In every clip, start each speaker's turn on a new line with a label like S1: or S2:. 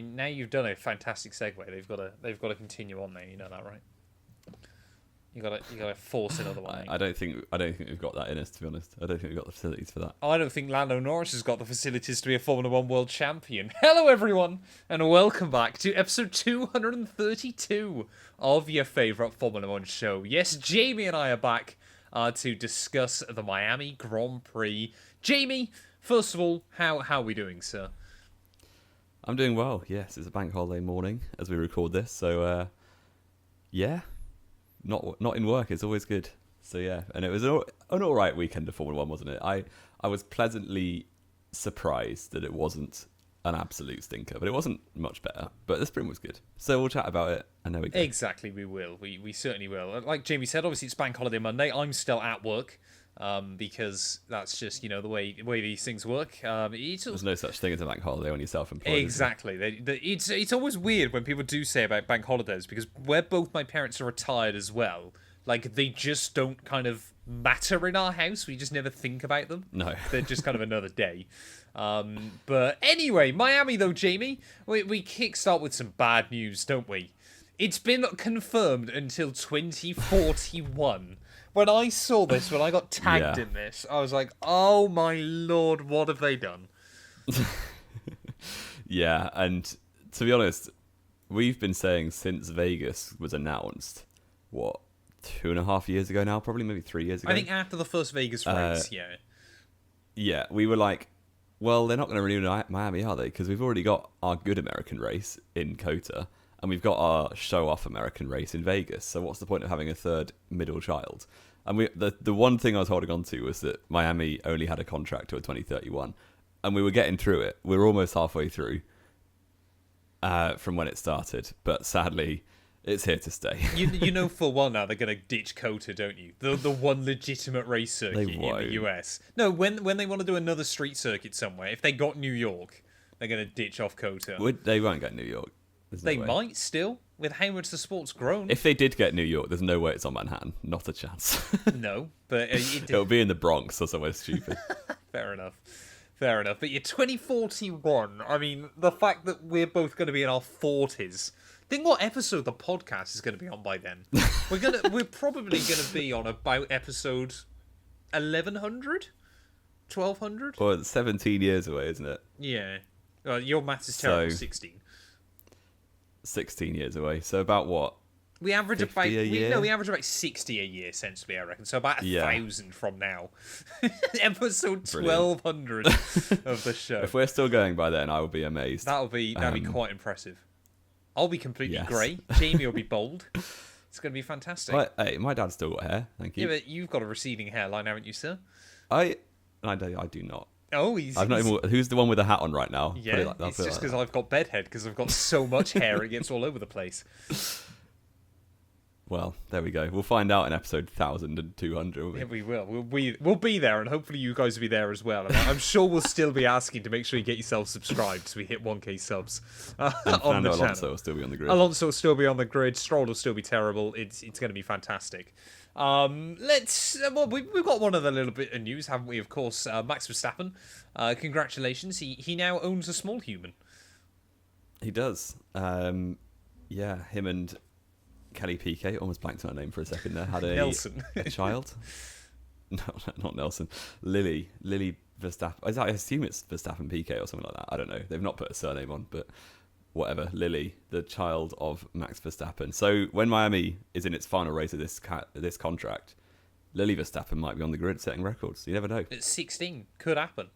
S1: mean, now you've done a fantastic segue. They've got to continue on there. You know that, right? You got to force another one.
S2: I don't think we've got that in us, to be honest. I don't think we've got the facilities for that.
S1: I don't think Lando Norris has got the facilities to be a Formula One world champion. Hello, everyone, and welcome back to episode 232 of your favourite Formula One show. Yes, Jamie and I are back to discuss the Miami Grand Prix. Jamie, first of all, how are we doing, sir?
S2: I'm doing well. Yes, it's a bank holiday morning as we record this, so yeah. Not in work. It's always good. So yeah, and it was an all right weekend of Formula One, wasn't it? I was pleasantly surprised that it wasn't an absolute stinker, but it wasn't much better. But the sprint was good, so we'll chat about it. And there we go.
S1: Exactly, we will. We certainly will. Like Jamie said, obviously it's Bank Holiday Monday. I'm still at work because that's just the way these things work.
S2: There's no such thing as a bank holiday when you're self-employed.
S1: Exactly. It's always weird when people do say about bank holidays because where both my parents are retired as well, like they just don't kind of matter in our house. We just never think about them.
S2: No.
S1: They're just kind of another day. But anyway, Miami though, Jamie, we kickstart with some bad news, don't we? It's been confirmed until 2041. When I saw this, when I got tagged in this, I was like, oh my lord, what have they done?
S2: Yeah, and to be honest, we've been saying since Vegas was announced, 2.5 years ago now, probably maybe 3 years ago.
S1: I think after the first Vegas race, yeah.
S2: Yeah, we were like, well, they're not going to renew Miami, are they? Because we've already got our good American race in COTA, and we've got our show-off American race in Vegas. So what's the point of having a third middle child? And the one thing I was holding on to was that Miami only had a contract till 2031, and we were getting through it. We were almost halfway through from when it started, but sadly, it's here to stay.
S1: you know full well now they're going to ditch COTA, don't you? The one legitimate race circuit in the US. No, when they want to do another street circuit somewhere, if they got New York, they're going to ditch off COTA.
S2: They won't get New York.
S1: They might still, with how much the sport's grown.
S2: If they did get New York, there's no way it's on Manhattan. Not a chance.
S1: No, but
S2: it'll be in the Bronx or somewhere stupid.
S1: Fair enough. But you're 2041. I mean, the fact that we're both going to be in our 40s. Think what episode the podcast is going to be on by then. We're probably going to be on about episode 1100, 1200.
S2: Well, it's 17 years away, isn't it?
S1: Yeah. Your maths is terrible.
S2: 16 years away. So about what?
S1: We average about
S2: we
S1: average about 60 a year, sensibly, I reckon. So about 1,000 from now. Episode 1200 of the show.
S2: If we're still going by then, I will be amazed.
S1: That'd be quite impressive. I'll be completely grey. Jamie will be bald. It's going to be fantastic.
S2: Well, hey, my dad's still got hair. Thank you.
S1: Yeah, but you've got a receding hairline, haven't you, sir?
S2: I do not.
S1: Oh,
S2: who's the one with the hat on right now?
S1: Yeah, it's just because I've got bedhead, because I've got so much hair it gets all over the place.
S2: Well, there we go. We'll find out in episode 1200.
S1: Yeah, we will. We'll be there, and hopefully you guys will be there as well. And I'm sure we'll still be asking to make sure you get yourself subscribed so we hit 1k subs on the channel.
S2: Alonso will still be on the grid.
S1: Alonso will still be on the grid. Stroll will still be terrible. It's going to be fantastic. We've got one other little bit of news, haven't we? Of course, Max Verstappen. Congratulations. He now owns a small human.
S2: He does. Yeah, him and Kelly Piquet, almost blanked on her name for a second there, had
S1: Nelson.
S2: a child. No, not Nelson. Lily Verstappen. I assume it's Verstappen Piquet or something like that. I don't know. They've not put a surname on, but whatever. Lily, the child of Max Verstappen. So when Miami is in its final race of this contract, Lily Verstappen might be on the grid setting records. You never know.
S1: At 16, could happen.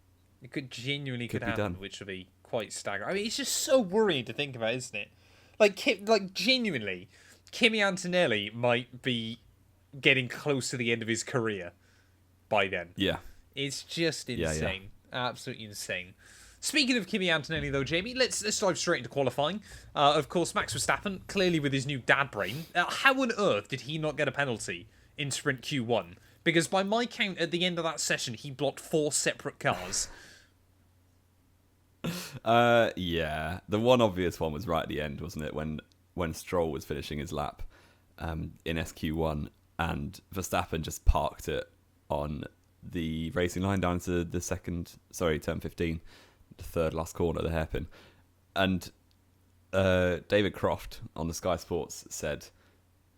S1: It could genuinely happen, done. Which would be quite staggering. I mean, it's just so worrying to think about, isn't it? Like genuinely, Kimi Antonelli might be getting close to the end of his career by then.
S2: Yeah.
S1: It's just insane. Yeah. Absolutely insane. Speaking of Kimi Antonelli, though, Jamie, let's dive straight into qualifying. Of course, Max Verstappen, clearly with his new dad brain. How on earth did he not get a penalty in Sprint Q1? Because by my count, at the end of that session, he blocked 4 separate cars.
S2: Yeah. The one obvious one was right at the end, wasn't it? When Stroll was finishing his lap in SQ1 and Verstappen just parked it on the racing line down to the turn 15, the third last corner, the hairpin. And David Croft on the Sky Sports said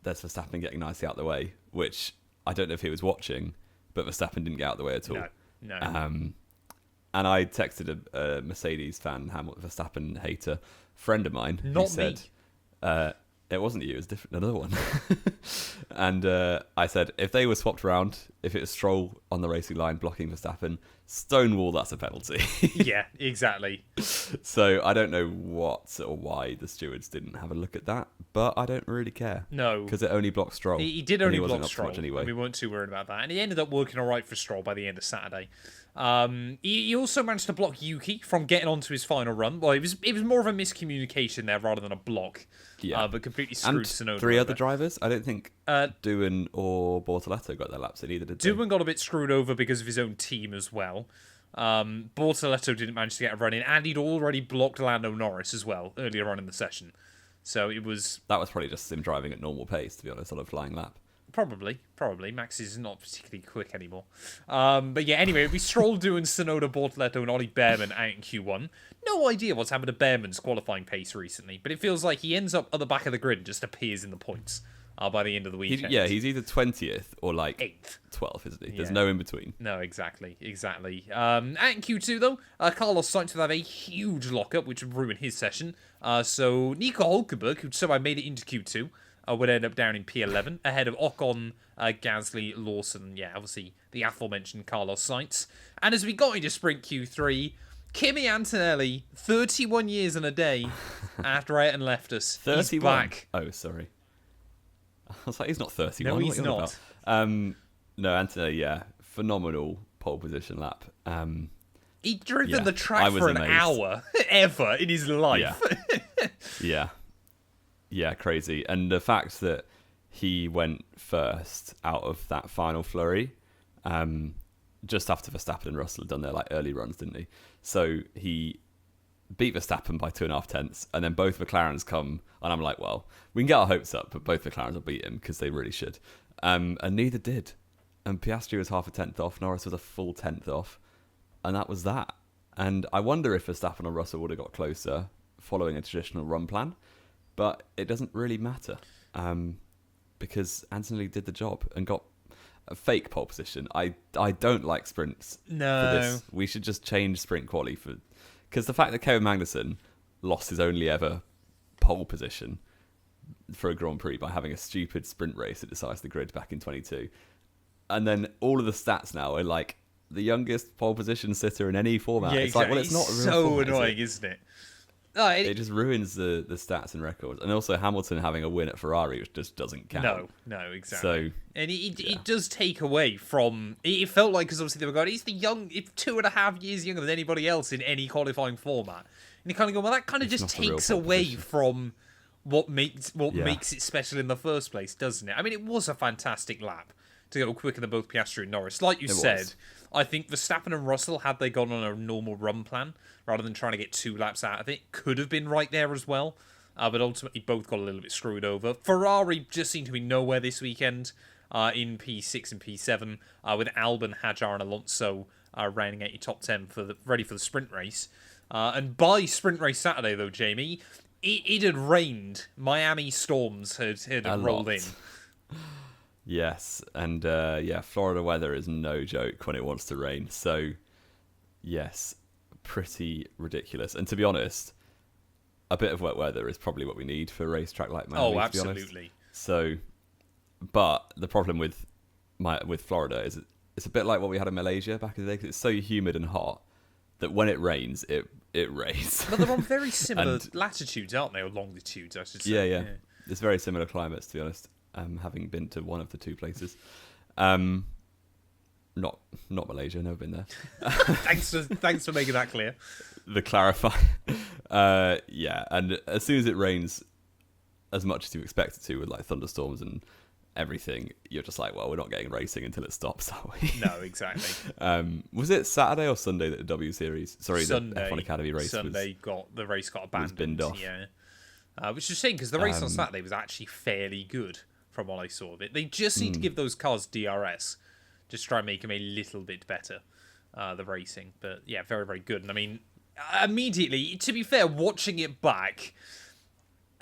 S2: there's Verstappen getting nicely out of the way, which I don't know if he was watching, but Verstappen didn't get out of the way at all.
S1: No.
S2: And I texted a Mercedes fan, Verstappen hater, friend of mine, who
S1: Not
S2: said, it wasn't you, it was different, another one. And I said, if they were swapped around, if it was Stroll on the racing line blocking Verstappen, Stonewall, that's a penalty.
S1: Yeah, exactly.
S2: So I don't know what or why the stewards didn't have a look at that, but I don't really care.
S1: No.
S2: Because it only blocked Stroll.
S1: He did only block
S2: up
S1: Stroll,
S2: much anyway.
S1: and we weren't too worried about that. And he ended up working all right for Stroll by the end of Saturday. He also managed to block Yuki from getting onto his final run. Well, it was more of a miscommunication there rather than a block.
S2: Yeah.
S1: But completely screwed
S2: And
S1: Tsunoda
S2: three
S1: over.
S2: other drivers. I don't think Doohan or Bortoletto got their laps in either, did they?
S1: Doohan got a bit screwed over because of his own team as well. Bortoletto didn't manage to get a run in, and he'd already blocked Lando Norris as well earlier on in the session. So it was...
S2: That was probably just him driving at normal pace, to be honest, on a flying lap.
S1: Probably. Max is not particularly quick anymore. But yeah, anyway, we Stroll doing Tsunoda, Bortoletto, and Ollie Behrman out in Q1. No idea what's happened to Behrman's qualifying pace recently, but it feels like he ends up at the back of the grid and just appears in the points by the end of the weekend.
S2: He's either 20th or like
S1: 8th.
S2: 12th, isn't he?
S1: Yeah.
S2: There's no in between.
S1: No, exactly. Out in Q2, though, Carlos Sainz would have a huge lockup, which would ruin his session. So Nico Hulkenberg, who somehow made it into Q2, would end up down in P11, ahead of Ocon, Gasly, Lawson, obviously the aforementioned Carlos Sainz. And as we got into Sprint Q3, Kimi Antonelli, 31 years and a day after Ayrton left us.
S2: 31?
S1: He's back.
S2: Oh, sorry. I was like, he's not 31.
S1: No,
S2: What are
S1: he's
S2: you on
S1: not.
S2: about? No, Antonelli, phenomenal pole position lap.
S1: He'd driven
S2: Yeah,
S1: the
S2: I
S1: track
S2: was
S1: for an
S2: amazed.
S1: hour, ever, in his life.
S2: Yeah, crazy. And the fact that he went first out of that final flurry, just after Verstappen and Russell had done their like early runs, didn't he? So he beat Verstappen by 2.5 tenths, and then both McLarens come, and I'm like, well, we can get our hopes up, but both McLarens will beat him because they really should. And neither did. And Piastri was half a tenth off, Norris was a full tenth off, and that was that. And I wonder if Verstappen or Russell would have got closer following a traditional run plan, but it doesn't really matter because Antonelli did the job and got a fake pole position. I don't like sprints for this. We should just change sprint quali for... Because the fact that Kevin Magnussen lost his only ever pole position for a Grand Prix by having a stupid sprint race that decides the grid back in 22. And then all of the stats now are like the youngest pole position sitter in any format.
S1: Yeah,
S2: it's like, well, it's not a real
S1: so
S2: format,
S1: annoying,
S2: is
S1: isn't it?
S2: it just ruins the stats and records. And also Hamilton having a win at Ferrari, which just doesn't count.
S1: No, exactly.
S2: So,
S1: and it does take away from... It felt like, because obviously they were going, he's 2.5 years younger than anybody else in any qualifying format. And you kind of go, well, that kind of just
S2: not a real
S1: takes away
S2: competition.
S1: from what makes it special in the first place, doesn't it? I mean, it was a fantastic lap to go quicker than both Piastri and Norris. Like you said,
S2: was.
S1: I think Verstappen and Russell, had they gone on a normal run plan, rather than trying to get 2 laps out of it, could have been right there as well. But ultimately, both got a little bit screwed over. Ferrari just seemed to be nowhere this weekend in P6 and P7, with Albon, Hajar, and Alonso rounding out your top 10 ready for the sprint race. And by sprint race Saturday, though, Jamie, it had rained. Miami storms had rolled in.
S2: yes. And Florida weather is no joke when it wants to rain. So, yes, pretty ridiculous. And to be honest, a bit of wet weather is probably what we need for a racetrack like Miami.
S1: Oh,
S2: to be honest.
S1: absolutely.
S2: So, but the problem with Florida is it's a bit like what we had in Malaysia back in the day, because it's so humid and hot that when it rains, it rains.
S1: But they're on very similar latitudes, aren't they? Or longitudes, I should say.
S2: Yeah. It's very similar climates, to be honest, having been to one of the two places. Not Malaysia, never been there.
S1: Thanks for making that clear.
S2: The clarify. And as soon as it rains as much as you expect it to, with like thunderstorms and everything, you're just like, well, we're not getting racing until it stops, are we?
S1: No, exactly.
S2: Was it Saturday or Sunday that the W Series,
S1: Sunday,
S2: the F1 Academy race
S1: the race got abandoned.
S2: binned off.
S1: Yeah, which is a shame because the race on Saturday was actually fairly good from what I saw of it. They just need to give those cars DRS, just try and make them a little bit better, the racing. But yeah, very, very good. And I mean, immediately, to be fair, watching it back,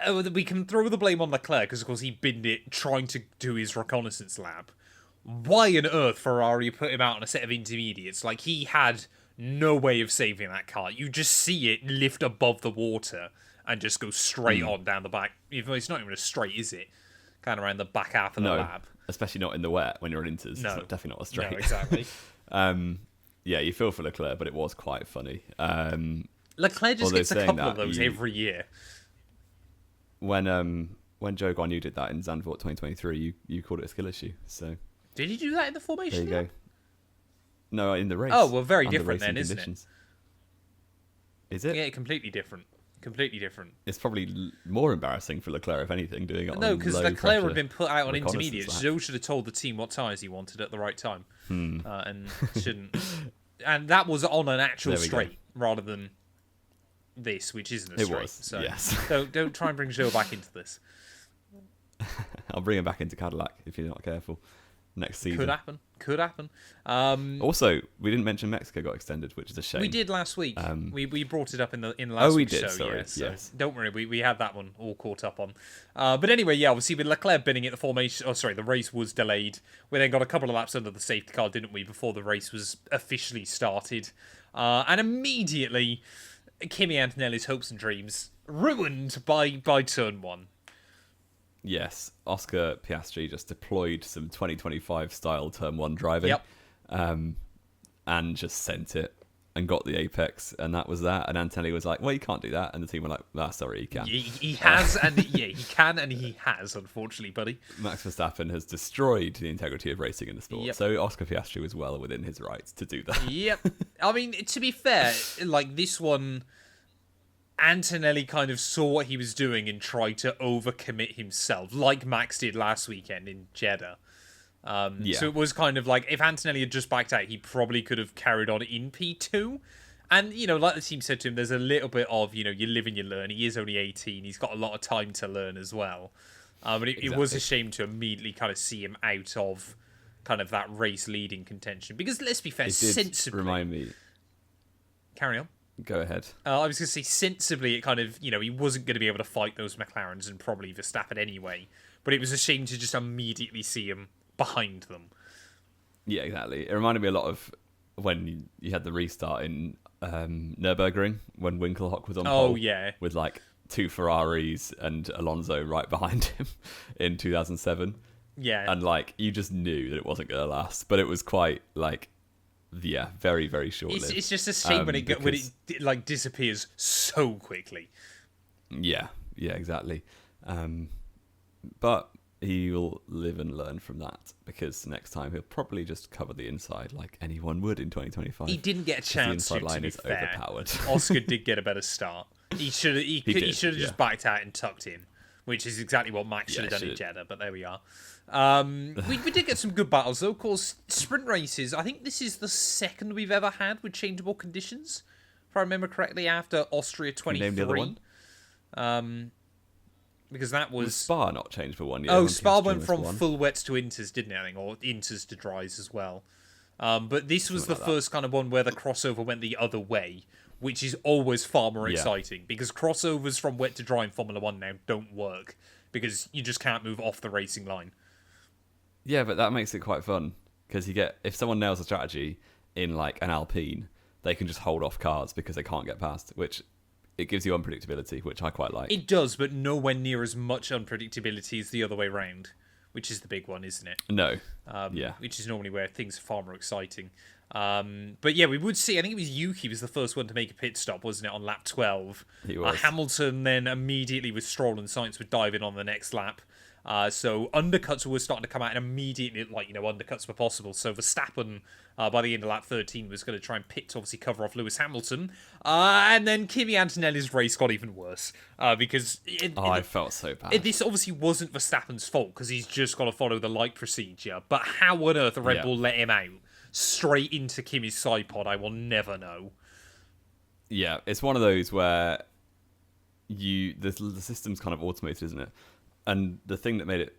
S1: we can throw the blame on Leclerc because, of course, he binned it trying to do his reconnaissance lap. Why on earth Ferrari put him out on a set of intermediates? Like, he had no way of saving that car. You just see it lift above the water and just go straight on down the back. Even though it's not even a straight, is it? Kind of around the back half of the lap.
S2: Especially not in the wet when you're in Inters.
S1: No.
S2: It's definitely not a straight.
S1: No, exactly.
S2: Yeah, you feel for Leclerc, but it was quite funny.
S1: Leclerc just gets a couple of those every year.
S2: When Joe Guan Yu did that in Zandvoort 2023, you called it a skill issue. So
S1: did he do that in the formation?
S2: There you go. No, in the race.
S1: Oh, well, very different then, isn't it?
S2: Is it?
S1: Yeah, completely different. Completely different.
S2: It's probably more embarrassing for Leclerc, if anything, doing it
S1: No, because Leclerc had been put out on intermediates.
S2: Lap.
S1: Joe should have told the team what tyres he wanted at the right time. And shouldn't. And that was on an actual straight rather than this, which isn't a straight.
S2: It was,
S1: so
S2: yes.
S1: don't try and bring Joe back into this.
S2: I'll bring him back into Cadillac if you're not careful. Next season.
S1: Could happen.
S2: Also, we didn't mention Mexico got extended, which is a shame.
S1: We did last week. We brought it up in last
S2: we
S1: week's
S2: did,
S1: show.
S2: sorry.
S1: Yeah, so
S2: yes.
S1: don't worry, we had that one all caught up on. But anyway, yeah, obviously with Leclerc binning it, the race was delayed. We then got a couple of laps under the safety car, didn't we, before the race was officially started. And immediately, Kimi Antonelli's hopes and dreams ruined by turn one.
S2: Yes, Oscar Piastri just deployed some 2025 style Turn 1 driving, and just sent it and got the apex, and that was that. And Antonelli was like, well, you can't do that. And the team were like, sorry, he can.
S1: He has, and he can, and he has, unfortunately, buddy.
S2: Max Verstappen has destroyed the integrity of racing in the sport.
S1: Yep.
S2: So Oscar Piastri was well within his rights to do that.
S1: Yep. I mean, to be fair, like this one, Antonelli kind of saw what he was doing and tried to overcommit himself, like Max did last weekend in Jeddah. So it was kind of like, if Antonelli had just backed out, he probably could have carried on in P2. And, like the team said to him, there's a little bit of, you live and you learn. He is only 18. He's got a lot of time to learn as well. But it was a shame to immediately kind of see him out of kind of that race leading contention. Because let's be fair, sensibly...
S2: Remind me.
S1: Carry on.
S2: Go ahead.
S1: I was going to say, sensibly, it kind of, he wasn't going to be able to fight those McLarens and probably Verstappen anyway. But it was a shame to just immediately see him behind them.
S2: Yeah, exactly. It reminded me a lot of when you had the restart in Nürburgring, when Winkelhock was on pole. With like two Ferraris and Alonso right behind him in 2007.
S1: Yeah.
S2: And like, you just knew that it wasn't going to last. But it was quite like... Yeah, very, very short-lived.
S1: It's just a shame when it disappears so quickly.
S2: Yeah, exactly. But he will live and learn from that, because next time he'll probably just cover the inside like anyone would in 2025.
S1: He didn't get a chance
S2: the inside line
S1: to be
S2: is
S1: fair.
S2: Overpowered.
S1: Oscar did get a better start. He should have just backed out and tucked in, which is exactly what Max should have done in Jeddah, but there we are. We did get some good battles, though. Of course, sprint races, I think this is the second we've ever had with changeable conditions, if I remember correctly, after Austria 23.
S2: Can you name the other one?
S1: Because that was
S2: Spa not changed for 1 year.
S1: Oh, Spa went from full wets to inters, didn't it? I think, or inters to dries as well. But this was the first kind of one where the crossover went the other way, which is always far more exciting, because crossovers from wet to dry in Formula 1 now don't work, because you just can't move off the racing line.
S2: Yeah, but that makes it quite fun, because if someone nails a strategy in like an Alpine, they can just hold off cars because they can't get past, which it gives you unpredictability, which I quite like.
S1: It does, but nowhere near as much unpredictability as the other way round, which is the big one, isn't it?
S2: No.
S1: Which is normally where things are far more exciting. But yeah, we would see, I think it was Yuki was the first one to make a pit stop, wasn't it, on lap 12?
S2: He was.
S1: Hamilton then immediately with Stroll and Sainz would dive in on the next lap. So undercuts were starting to come out, and immediately, undercuts were possible. So Verstappen, by the end of lap 13, was going to try and pit to obviously cover off Lewis Hamilton. And then Kimi Antonelli's race got even worse. Because...
S2: I felt so bad.
S1: This obviously wasn't Verstappen's fault, because he's just got to follow the light procedure. But how on earth the Red Bull let him out straight into Kimi's side pod, I will never know.
S2: Yeah, it's one of those where the system's kind of automated, isn't it? And the thing that made it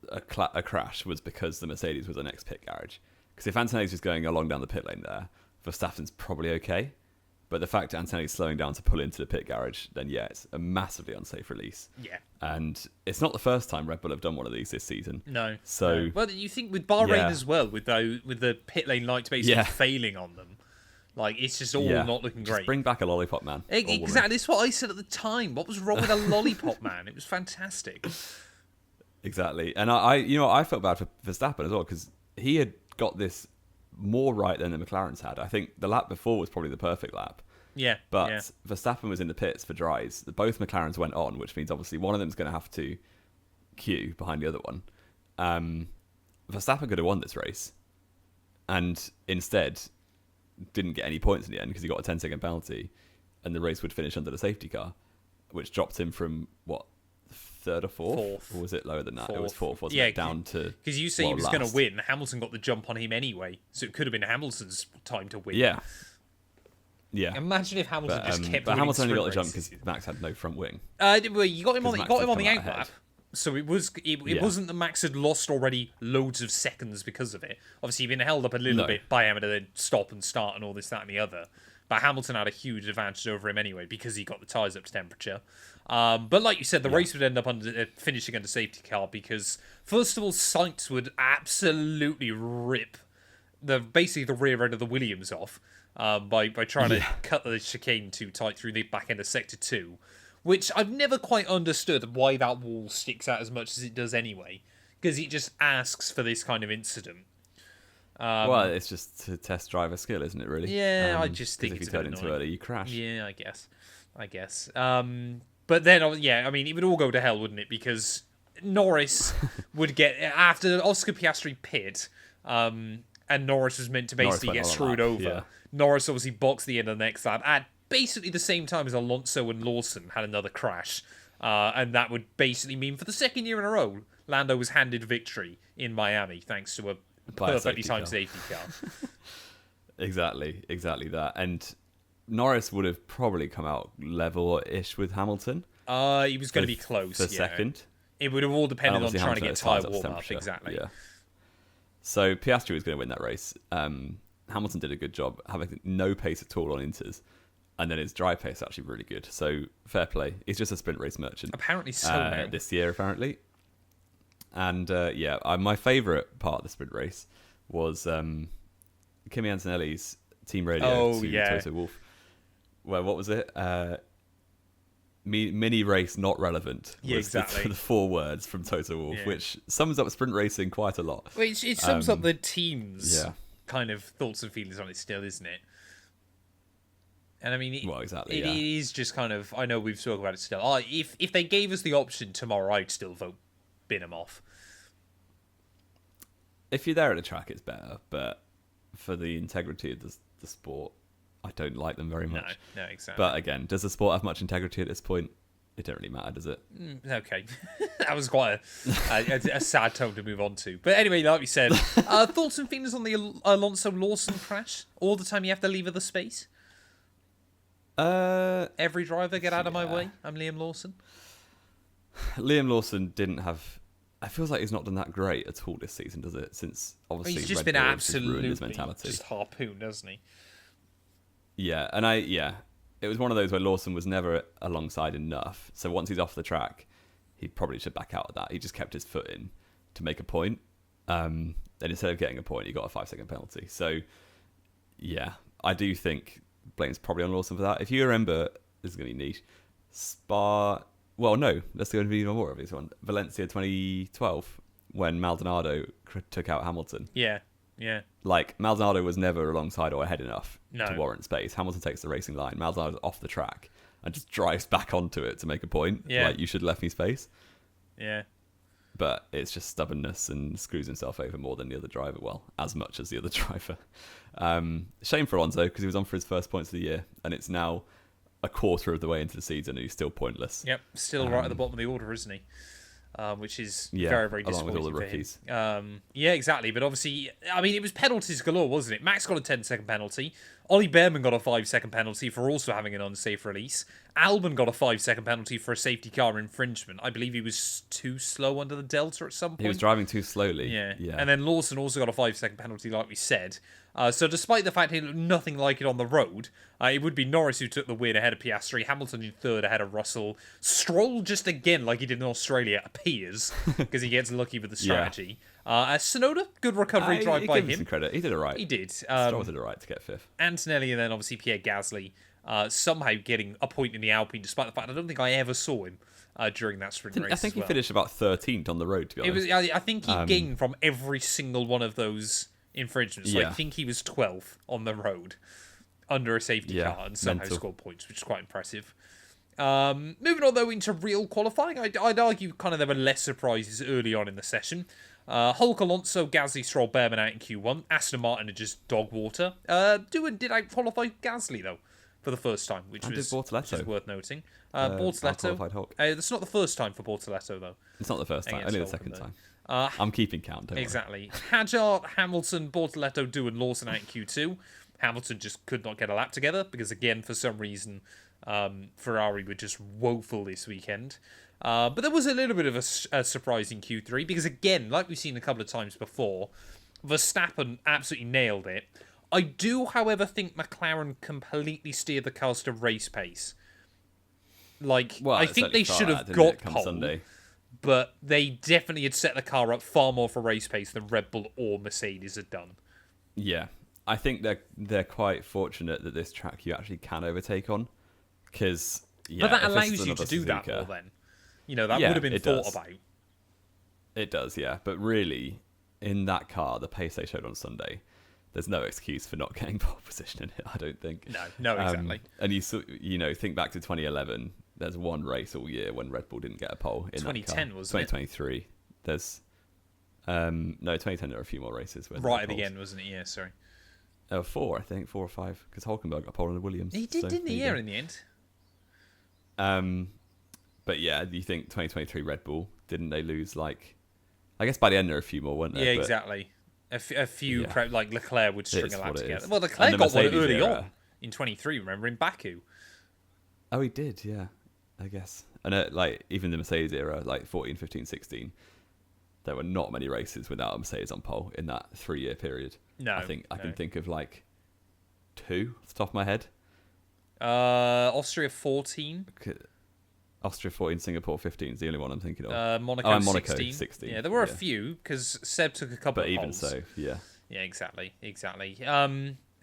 S2: a crash was because the Mercedes was the next pit garage. Because if Antonelli's just going along down the pit lane there, Verstappen's probably okay. But the fact that Antonelli's slowing down to pull into the pit garage, then yeah, it's a massively unsafe release.
S1: Yeah.
S2: And it's not the first time Red Bull have done one of these this season.
S1: No.
S2: So,
S1: no. Well, you think with Bahrain as well, with the pit lane lights basically failing on them, like it's just all not looking great.
S2: Just bring back a lollipop man.
S1: Exactly. This is what I said at the time. What was wrong with a lollipop man? It was fantastic.
S2: Exactly. And I felt bad for Verstappen as well, because he had got this more right than the McLarens had. I think the lap before was probably the perfect lap.
S1: Yeah.
S2: But Verstappen was in the pits for dries. Both McLarens went on, which means obviously one of them's going to have to queue behind the other one. Verstappen could have won this race, and instead didn't get any points in the end because he got a 10-second penalty, and the race would finish under the safety car, which dropped him from what, third or fourth? Or was it lower than that? It was fourth, wasn't it? Down to
S1: because you say he was going to win. Hamilton got the jump on him anyway, so it could have been Hamilton's time to win.
S2: Yeah. Yeah.
S1: Imagine if Hamilton just kept.
S2: But Hamilton only got the jump because Max had no front wing.
S1: You got him on the out lap. So it wasn't that Max had lost already loads of seconds because of it. Obviously, he'd been held up a little bit by him to then stop and start and all this, that, and the other. But Hamilton had a huge advantage over him anyway because he got the tyres up to temperature. But like you said, the race would end up finishing under safety car because, first of all, Sainz would absolutely rip basically the rear end of the Williams off by trying to cut the chicane too tight through the back end of Sector 2. Which I've never quite understood why that wall sticks out as much as it does anyway. Because it just asks for this kind of incident.
S2: Well, it's just to test driver skill, isn't it, really?
S1: Yeah, I just think
S2: if
S1: it's
S2: you turn in too early, you crash.
S1: Yeah, I guess. But then, I mean, it would all go to hell, wouldn't it? Because Norris would get, after Oscar Piastri pit, and Norris was meant to basically get screwed over. Yeah. Norris obviously boxed the end of the next lap at basically the same time as Alonso and Lawson had another crash. And that would basically mean for the second year in a row, Lando was handed victory in Miami thanks to a perfectly timed safety car.
S2: Exactly that. And Norris would have probably come out level-ish with Hamilton.
S1: He was going to be close.
S2: For second.
S1: It would have all depended on trying to get tyre warm-up. Exactly.
S2: Yeah. So Piastri was going to win that race. Hamilton did a good job, having no pace at all on Inters. And then his dry pace actually really good. So fair play. He's just a sprint race merchant.
S1: Apparently so.
S2: This year, apparently. And my favourite part of the sprint race was Kimi Antonelli's team radio to Toto Wolff. Well, what was it? Mini race not relevant.
S1: Yeah, exactly.
S2: The 4 words from Toto Wolff, which sums up sprint racing quite a lot.
S1: Well, it sums up the team's kind of thoughts and feelings on it still, isn't it? And I mean, it is just kind of, I know we've talked about it still. If they gave us the option tomorrow, I'd still vote bin them off.
S2: If you're there at the track, it's better. But for the integrity of the sport, I don't like them very much.
S1: No, exactly.
S2: But again, does the sport have much integrity at this point? It don't really matter, does it?
S1: Okay. That was quite a sad tone to move on to. But anyway, like we said, thoughts and feelings on the Alonso-Lawson crash? All the time you have to leave the space? Every driver get out of my way. I'm Liam Lawson.
S2: Liam Lawson didn't have. It feels like he's not done that great at all this season, does it? Since obviously
S1: he's just
S2: Red
S1: been
S2: Bull
S1: absolutely
S2: his mentality.
S1: just harpooned, hasn't he?
S2: Yeah, and it was one of those where Lawson was never alongside enough. So once he's off the track, he probably should back out of that. He just kept his foot in to make a point. Then instead of getting a point, he got a 5-second penalty. So yeah, I do think blame's probably on Lawson for that. If you remember, this is going to be niche. Well, no, let's go into even more of this one. Valencia 2012, when Maldonado took out Hamilton.
S1: Yeah.
S2: Like, Maldonado was never alongside or ahead enough to warrant space. Hamilton takes the racing line. Maldonado's off the track and just drives back onto it to make a point.
S1: Yeah.
S2: Like, you should have left me space.
S1: Yeah.
S2: But it's just stubbornness and screws himself over more than the other driver. Well, as much as the other driver. Shame for Alonso, because he was on for his first points of the year, and it's now a quarter of the way into the season and he's still pointless.
S1: Yep, still right at the bottom of the order, isn't he? Which is very, very disappointing.
S2: Along with all the rookies.
S1: Yeah, exactly. But obviously, I mean, it was penalties galore, wasn't it? Max got a 10-second penalty. Ollie Behrman got a 5-second penalty for also having an unsafe release. Albon got a 5-second penalty for a safety car infringement. I believe he was too slow under the Delta at some point.
S2: He was driving too slowly.
S1: Yeah. And then Lawson also got a 5-second penalty, like we said. So despite the fact he looked nothing like it on the road, it would be Norris who took the win ahead of Piastri, Hamilton in third ahead of Russell, Stroll just again, like he did in Australia, appears, because he gets lucky with the strategy. Tsunoda, good recovery drive by
S2: him. Give him some credit. He did it right.
S1: He did.
S2: Stroll did it right to get fifth.
S1: Antonelli and then obviously Pierre Gasly somehow getting a point in the Alpine, despite the fact I don't think I ever saw him during that sprint race.
S2: I think he finished about 13th on the road, to be honest.
S1: I think he gained from every single one of those infringements. So I think he was 12th on the road under a safety car and somehow scored points, which is quite impressive. Moving on, though, into real qualifying, I'd argue kind of there were less surprises early on in the session. Hulk, Alonso, Gasly, Stroll, Behrman out in Q1. Aston Martin are just dog water. Did out-qualify Gasly, though, for the first time, which was worth noting. Bortoletto. That's not the first time for Bortoletto, though.
S2: It's not the first time, only the second time. I'm keeping count, don't
S1: Exactly. Hadjar, Hamilton, Bortoletto, Du and Lawson out in Q2. Hamilton just could not get a lap together because, again, for some reason, Ferrari were just woeful this weekend. But there was a little bit of a surprise in Q3 because, again, like we've seen a couple of times before, Verstappen absolutely nailed it. I do, however, think McLaren completely steered the cars to race pace. I think they should have got pole. Sunday. But they definitely had set the car up far more for race pace than Red Bull or Mercedes had done.
S2: Yeah, I think they're quite fortunate that this track you actually can overtake on, because
S1: but that allows you to do that more. Then, that would have been thought about.
S2: It does, yeah. But really, in that car, the pace they showed on Sunday, there's no excuse for not getting pole position in it. I don't think.
S1: No, exactly.
S2: And you think back to 2011. There's one race all year when Red Bull didn't get a pole. In
S1: 2010 wasn't it?
S2: 2023. There's 2010 there are a few more races.
S1: Right at the end, wasn't it? Yeah, sorry.
S2: 4, I think, 4 or 5, because Hulkenberg got a pole in the Williams.
S1: He did, didn't he? Yeah, in the end.
S2: But yeah, do you think 2023 Red Bull, didn't they lose I guess by the end there are a few more, weren't there?
S1: Yeah, exactly. A few, like Leclerc would string a lap together. Well, Leclerc got one early on in 23, remember, in Baku.
S2: Oh, he did, yeah. I guess. And even the Mercedes era, 14, 15, 16, there were not many races without a Mercedes on pole in that 3-year period.
S1: No,
S2: I can think of 2 off the top of my head.
S1: Austria 14.
S2: Austria 14, Singapore 15 is the only one I'm thinking of.
S1: Monaco,
S2: Monaco
S1: 16. Yeah, there were a few because Seb took a couple of poles.
S2: But even so, yeah.
S1: Yeah, exactly.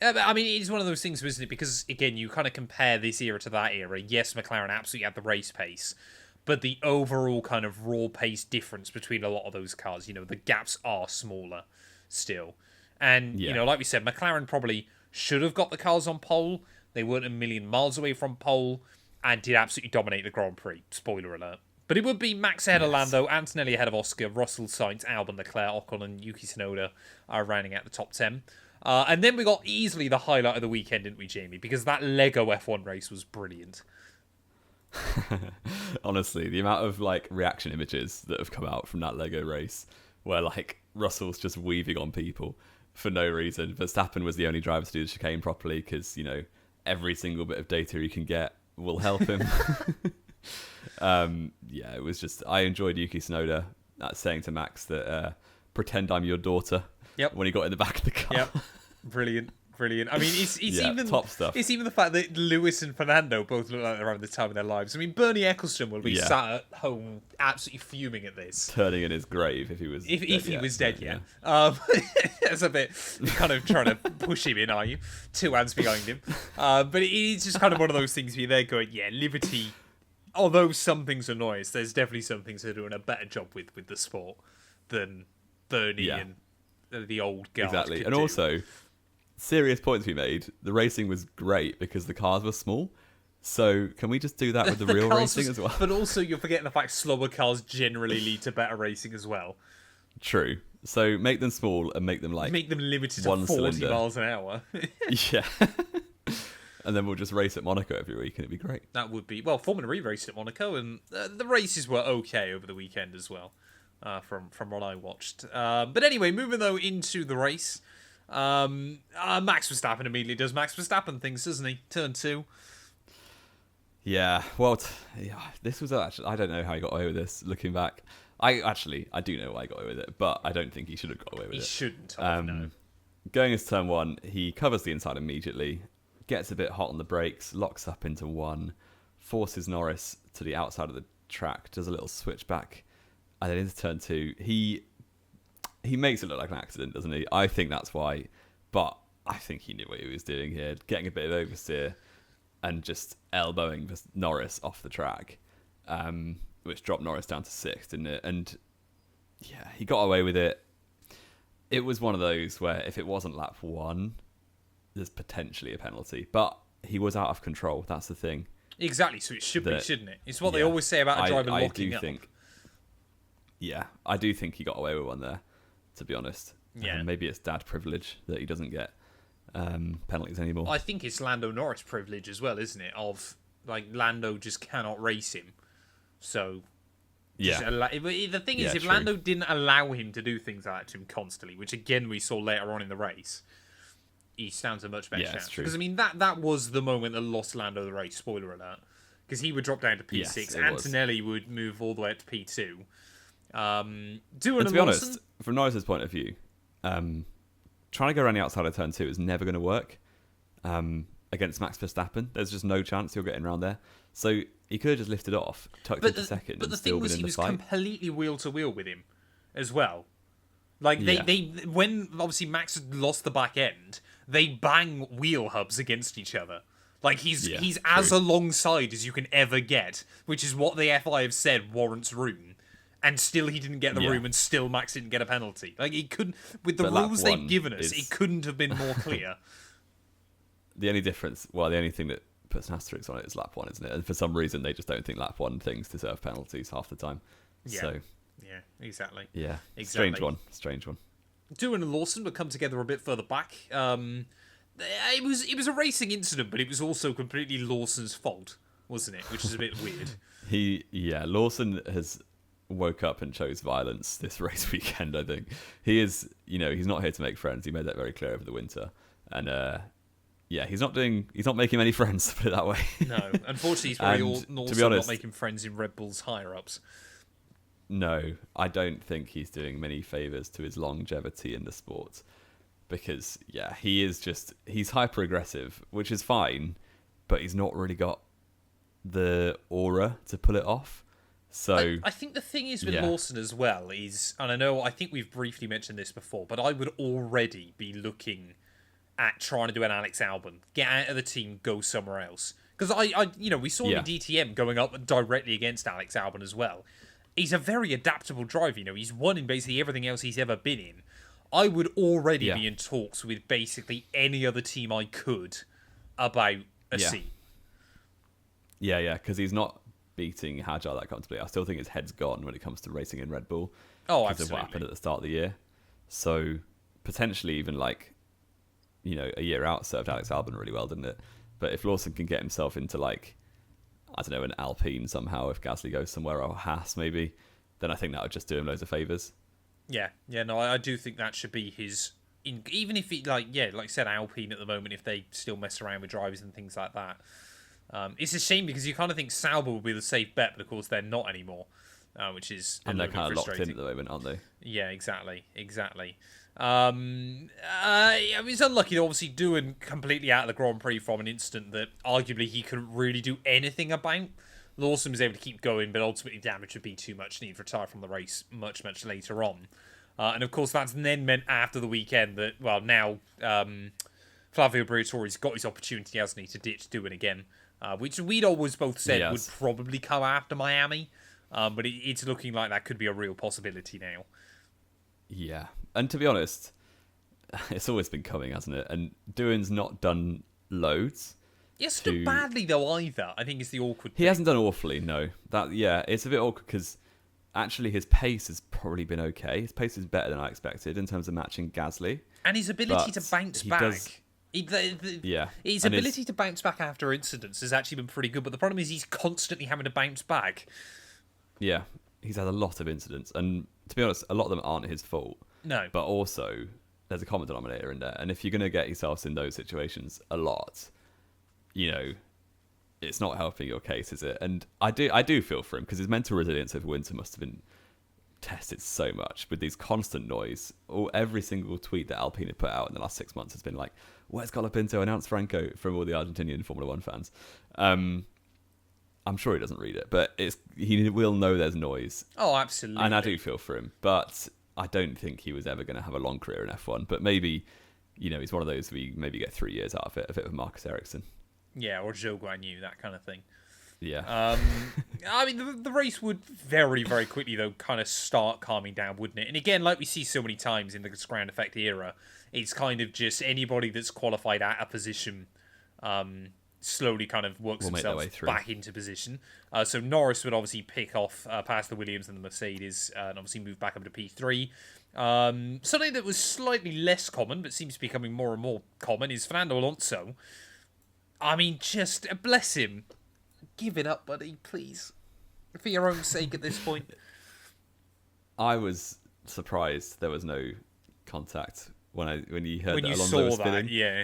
S1: I mean, it's one of those things, isn't it? Because, again, you kind of compare this era to that era. Yes, McLaren absolutely had the race pace, but the overall kind of raw pace difference between a lot of those cars, the gaps are smaller still. And, like we said, McLaren probably should have got the cars on pole. They weren't a million miles away from pole and did absolutely dominate the Grand Prix. Spoiler alert. But it would be Max ahead of Lando, Antonelli ahead of Oscar, Russell, Sainz, Albon, Leclerc, Ocon, and Yuki Tsunoda are rounding out the top 10. And then we got easily the highlight of the weekend, didn't we, Jamie? Because that Lego F1 race was brilliant.
S2: Honestly, the amount of reaction images that have come out from that Lego race, where Russell's just weaving on people for no reason. Verstappen was the only driver to do the chicane properly because every single bit of data he can get will help him. It was just I enjoyed Yuki Tsunoda saying to Max that pretend I'm your daughter.
S1: Yep.
S2: When he got in the back of the car.
S1: Yep. Brilliant. I mean, it's even
S2: top stuff.
S1: It's even the fact that Lewis and Fernando both look like they're having the time of their lives. I mean, Bernie Ecclestone will be sat at home absolutely fuming at this,
S2: turning in his grave if he was
S1: dead. Yeah. That's a bit kind of trying to push him in, are you? 2 hands behind him. But it's just kind of one of those things where they're going, Liberty. Although some things annoy us, there's definitely some things they're doing a better job with the sport than Bernie and the old guard.
S2: Exactly, and also serious points we made. The racing was great because the cars were small. So can we just do that with the real racing as well?
S1: But also, you're forgetting the fact slower cars generally lead to better racing as well.
S2: True. So make them small and make them
S1: limited to 40 miles an hour.
S2: Yeah. And then we'll just race at Monaco every week, and it'd be great.
S1: That would be Formula E raced at Monaco, and the races were okay over the weekend as well. From what I watched. But anyway, moving though into the race. Max Verstappen immediately does Max Verstappen things, doesn't he? Turn 2.
S2: Yeah, well, this was actually, I don't know how he got away with this, looking back. I do know why he got away with it, but I don't think he should have got away with it.
S1: He shouldn't have, no.
S2: going into turn one, he covers the inside immediately, gets a bit hot on the brakes, locks up into one, forces Norris to the outside of the track, does a little switch back, and then into turn two, he makes it look like an accident, doesn't he? I think that's why, but I think he knew what he was doing here, getting a bit of oversteer and just elbowing Norris off the track, which dropped Norris down to sixth, didn't it? And yeah, he got away with it. It was one of those where if it wasn't lap one, there's potentially a penalty, but he was out of control. That's the thing.
S1: Exactly, so it should be, shouldn't it? It's what they always say about a driver locking up.
S2: Yeah, I do think he got away with one there, to be honest.
S1: Yeah.
S2: Maybe it's dad privilege that he doesn't get penalties anymore.
S1: I think it's Lando Norris privilege as well, isn't it? Of, like, Lando just cannot race him. So,
S2: yeah.
S1: The thing is, if Lando didn't allow him to do things like that to him constantly, which again we saw later on in the race, he stands a much better chance. Because, I mean, that was the moment that lost Lando the race, spoiler alert. Because he would drop down to P6,
S2: yes,
S1: Antonelli would move all the way up to P2.
S2: And to be honest, from Norris's point of view, trying to go around the outside of turn two is never going to work against Max Verstappen. There's just no chance you're getting around there. So he could have just lifted off, tucked into second,
S1: but
S2: and
S1: the
S2: still
S1: thing was,
S2: been in
S1: he
S2: the
S1: was
S2: fight.
S1: completely wheel to wheel with him as well. Like when obviously Max had lost the back end, they bang wheel hubs against each other. Like he's as alongside as you can ever get, which is what the FI have said warrants room. And still he didn't get the room, and still Max didn't get a penalty. Like he couldn't, with the rules they've given us, it couldn't have been more clear.
S2: The only difference, the only thing that puts an asterisk on it is lap one, isn't it? And for some reason, they just don't think lap one things deserve penalties half the time.
S1: Yeah.
S2: So,
S1: yeah, exactly.
S2: Yeah,
S1: exactly.
S2: Strange one.
S1: Doohan and Lawson would come together a bit further back. It was a racing incident, but it was also completely Lawson's fault, wasn't it? Which is a bit weird.
S2: Lawson has woke up and chose violence this race weekend. I think he is, he's not here to make friends. He made that very clear over the winter, and he's not making many friends, to put it that way.
S1: No, unfortunately, he's probably also not making friends in Red Bull's higher ups.
S2: No, I don't think he's doing many favors to his longevity in the sport, because he's hyper aggressive, which is fine, but he's not really got the aura to pull it off. So
S1: I think the thing is with Lawson as well is, and I think we've briefly mentioned this before, but I would already be looking at trying to do an Alex Albon, get out of the team, go somewhere else. Because we saw him in DTM going up directly against Alex Albon as well. He's a very adaptable driver. He's won in basically everything else he's ever been in. I would already be in talks with basically any other team I could about a seat.
S2: Yeah, because he's not beating Hadjar that comfortably. I still think his head's gone when it comes to racing in Red Bull.
S1: Oh,
S2: because of what happened at the start of the year. So potentially even a year out served Alex Albon really well, didn't it? But if Lawson can get himself into an Alpine somehow, if Gasly goes somewhere, or Haas maybe, then I think that would just do him loads of favours. Yeah,
S1: no, I do think that should be his. Even if he like I said, Alpine at the moment, if they still mess around with drivers and things like that. It's a shame because you kind of think Sauber will be the safe bet, but of course they're not anymore, which is
S2: and they're kind of locked in at the moment, aren't they?
S1: Yeah, exactly. It's unlucky to obviously Doohan completely out of the Grand Prix from an incident that arguably he couldn't really do anything about. Lawson was able to keep going, but ultimately damage would be too much, and he'd retire from the race much, much later on. And of course that's then meant after the weekend that, now Flavio Briatore's got his opportunity, hasn't he, to ditch Doohan again. Which we'd always both said would probably come after Miami, but it's looking like that could be a real possibility now.
S2: Yeah, and to be honest, it's always been coming, hasn't it? And Doohan's not done loads.
S1: He hasn't done badly, though, either. I think it's the awkward thing.
S2: He hasn't done awfully, no. It's a bit awkward because actually his pace has probably been okay. His pace is better than I expected in terms of matching Gasly.
S1: And his ability to bounce back. His ability to bounce back after incidents has actually been pretty good, but the problem is he's constantly having to bounce back.
S2: Yeah, he's had a lot of incidents, and to be honest, a lot of them aren't his fault.
S1: No.
S2: But also, there's a common denominator in there, and if you're going to get yourselves in those situations a lot, it's not helping your case, is it? And I do feel for him, because his mental resilience over winter must have been detest it so much with these constant noise. Or every single tweet that Alpine have put out in the last 6 months has been like, "Where's Colapinto? Announce Franco," from all the Argentinian Formula One fans. I'm sure he doesn't read it, but he will know there's noise.
S1: Oh, absolutely.
S2: And I do feel for him, but I don't think he was ever going to have a long career in F1. But maybe, he's one of those we maybe get 3 years out of it, a bit of Marcus Ericsson.
S1: Yeah, or Zhou Guanyu, that kind of thing.
S2: Yeah.
S1: I mean, the race would very, very quickly, though, kind of start calming down, wouldn't it? And again, like we see so many times in the ground effect era, it's kind of just anybody that's qualified at a position slowly kind of works themselves back into position. So Norris would obviously pick off past the Williams and the Mercedes and obviously move back up to P3. Something that was slightly less common, but seems to be becoming more and more common, is Fernando Alonso. I mean, just bless him. Give it up, buddy, please. For your own sake at this point.
S2: I was surprised there was no contact when you heard that Alonso
S1: saw
S2: was spinning.
S1: That, yeah.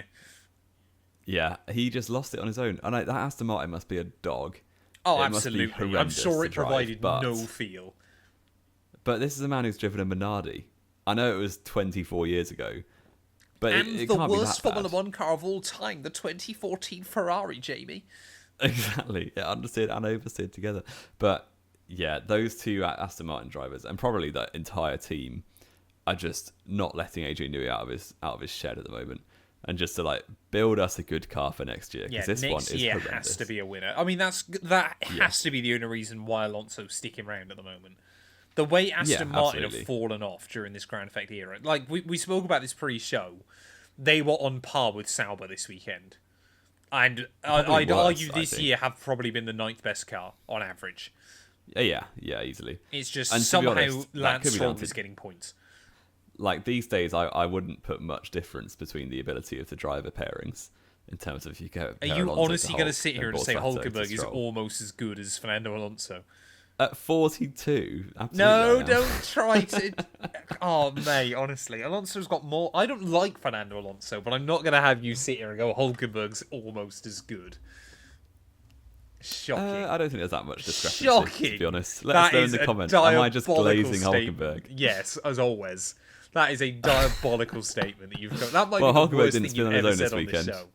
S2: Yeah, he just lost it on his own. And that Aston Martin must be a dog.
S1: Oh,
S2: it
S1: absolutely. I'm sure it provided no feel.
S2: But this is a man who's driven a Minardi. I know it was 24 years ago. But
S1: and
S2: it
S1: the
S2: can't
S1: worst
S2: be that
S1: Formula
S2: bad.
S1: 1 car of all time, the 2014 Ferrari, Jamie.
S2: Exactly. Yeah, understeered and oversteered together. But yeah, those two Aston Martin drivers and probably that entire team are just not letting Adrian Newey out of his shed at the moment. And just to build us a good car for next year, because this one is horrendous.
S1: Has to be a winner. I mean, that has to be the only reason why Alonso's sticking around at the moment. The way Aston Martin have fallen off during this Grand Effect era, we spoke about this pre-show, they were on par with Sauber this weekend, and I'd argue this year have probably been the 9th best car on average.
S2: Yeah, easily.
S1: It's just
S2: and
S1: somehow
S2: honest,
S1: Lance Stroll is getting points.
S2: These days, I wouldn't put much difference between the ability of the driver pairings in terms of if you go.
S1: Are you honestly going to sit here and say Hulkenberg is almost as good as Fernando Alonso?
S2: At 42, absolutely.
S1: No, don't try to. Oh, mate, honestly, Alonso's got more. I don't like Fernando Alonso, but I'm not going to have you sit here and go Hulkenberg's almost as good. Shocking.
S2: I don't think there's that much discrepancy.
S1: Shocking.
S2: To be honest, let us know in the comments. Am I just glazing Hulkenberg?
S1: Yes, as always. That is a diabolical statement that you've got. That might be
S2: Hulkenberg
S1: the worst
S2: didn't
S1: thing
S2: spin
S1: you've
S2: on his
S1: ever
S2: own
S1: said
S2: this
S1: on
S2: weekend.
S1: this show.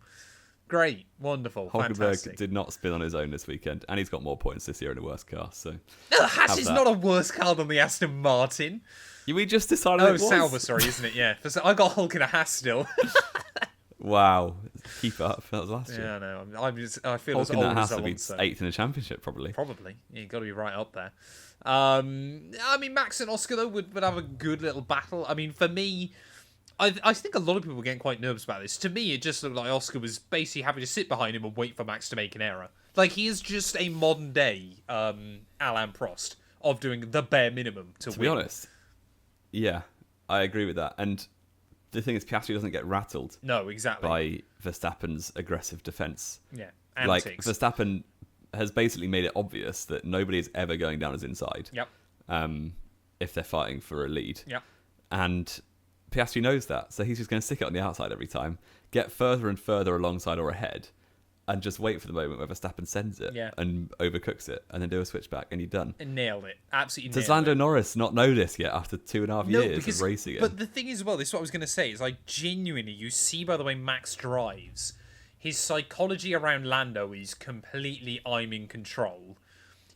S1: Great, wonderful,
S2: Hulkenberg
S1: fantastic.
S2: did not spin on his own this weekend, and he's got more points this year in a worse car. So
S1: the Haas is not a worse car than the Aston Martin.
S2: We just decided it was.
S1: Sauber, sorry, isn't it? Yeah, I got Hulk in a Haas still.
S2: Wow, keep up. That was last year.
S1: Yeah, no, I feel
S2: Hulk
S1: as
S2: in
S1: old
S2: that
S1: as
S2: has to be
S1: Alonso.
S2: 8th in the championship, probably.
S1: Probably, yeah, you got to be right up there. I mean, Max and Oscar though would have a good little battle. I mean, for me, I think a lot of people were getting quite nervous about this. To me, it just looked like Oscar was basically having to sit behind him and wait for Max to make an error. He is just a modern day Alain Prost of doing the bare minimum to win.
S2: To be honest, yeah, I agree with that. And the thing is, Piastri doesn't get rattled.
S1: No, exactly.
S2: By Verstappen's aggressive defence.
S1: Yeah, antics.
S2: Verstappen has basically made it obvious that nobody is ever going down his inside.
S1: Yep.
S2: If they're fighting for a lead.
S1: Yep.
S2: And Piastri knows that, so he's just going to stick it on the outside every time, get further and further alongside or ahead, and just wait for the moment where Verstappen sends it and overcooks it, and then do a switchback, and you're done.
S1: And nailed it. Absolutely nailed
S2: Does Lando Norris not know this yet after 2.5 years of racing it?
S1: But the thing is, this is what I was going to say, is genuinely, you see by the way Max drives, his psychology around Lando is completely I'm in control.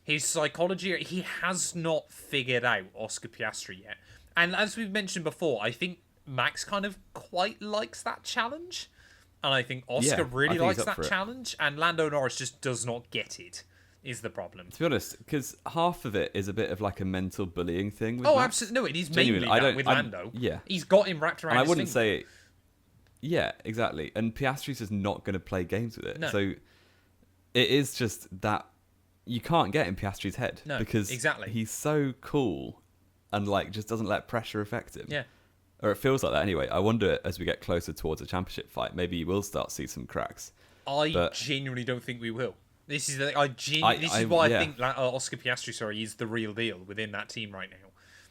S1: His psychology, he has not figured out Oscar Piastri yet. And as we've mentioned before, I think Max kind of quite likes that challenge. And I think Oscar really likes that challenge. And Lando Norris just does not get it, is the problem.
S2: To be honest, because half of it is a bit of a mental bullying thing with Max.
S1: Absolutely. No, it is mainly that with Lando.
S2: Yeah.
S1: He's got him wrapped around his
S2: I wouldn't
S1: finger.
S2: say... Yeah, exactly. And Piastri's just not going to play games with it.
S1: No.
S2: So it is just that you can't get in Piastri's head.
S1: No,
S2: because
S1: exactly.
S2: He's so cool and just doesn't let pressure affect him.
S1: Yeah.
S2: Or it feels like that anyway. I wonder as we get closer towards a championship fight, maybe you will start to see some cracks.
S1: I genuinely don't think we will. This is why I think Oscar Piastri, is the real deal within that team right now.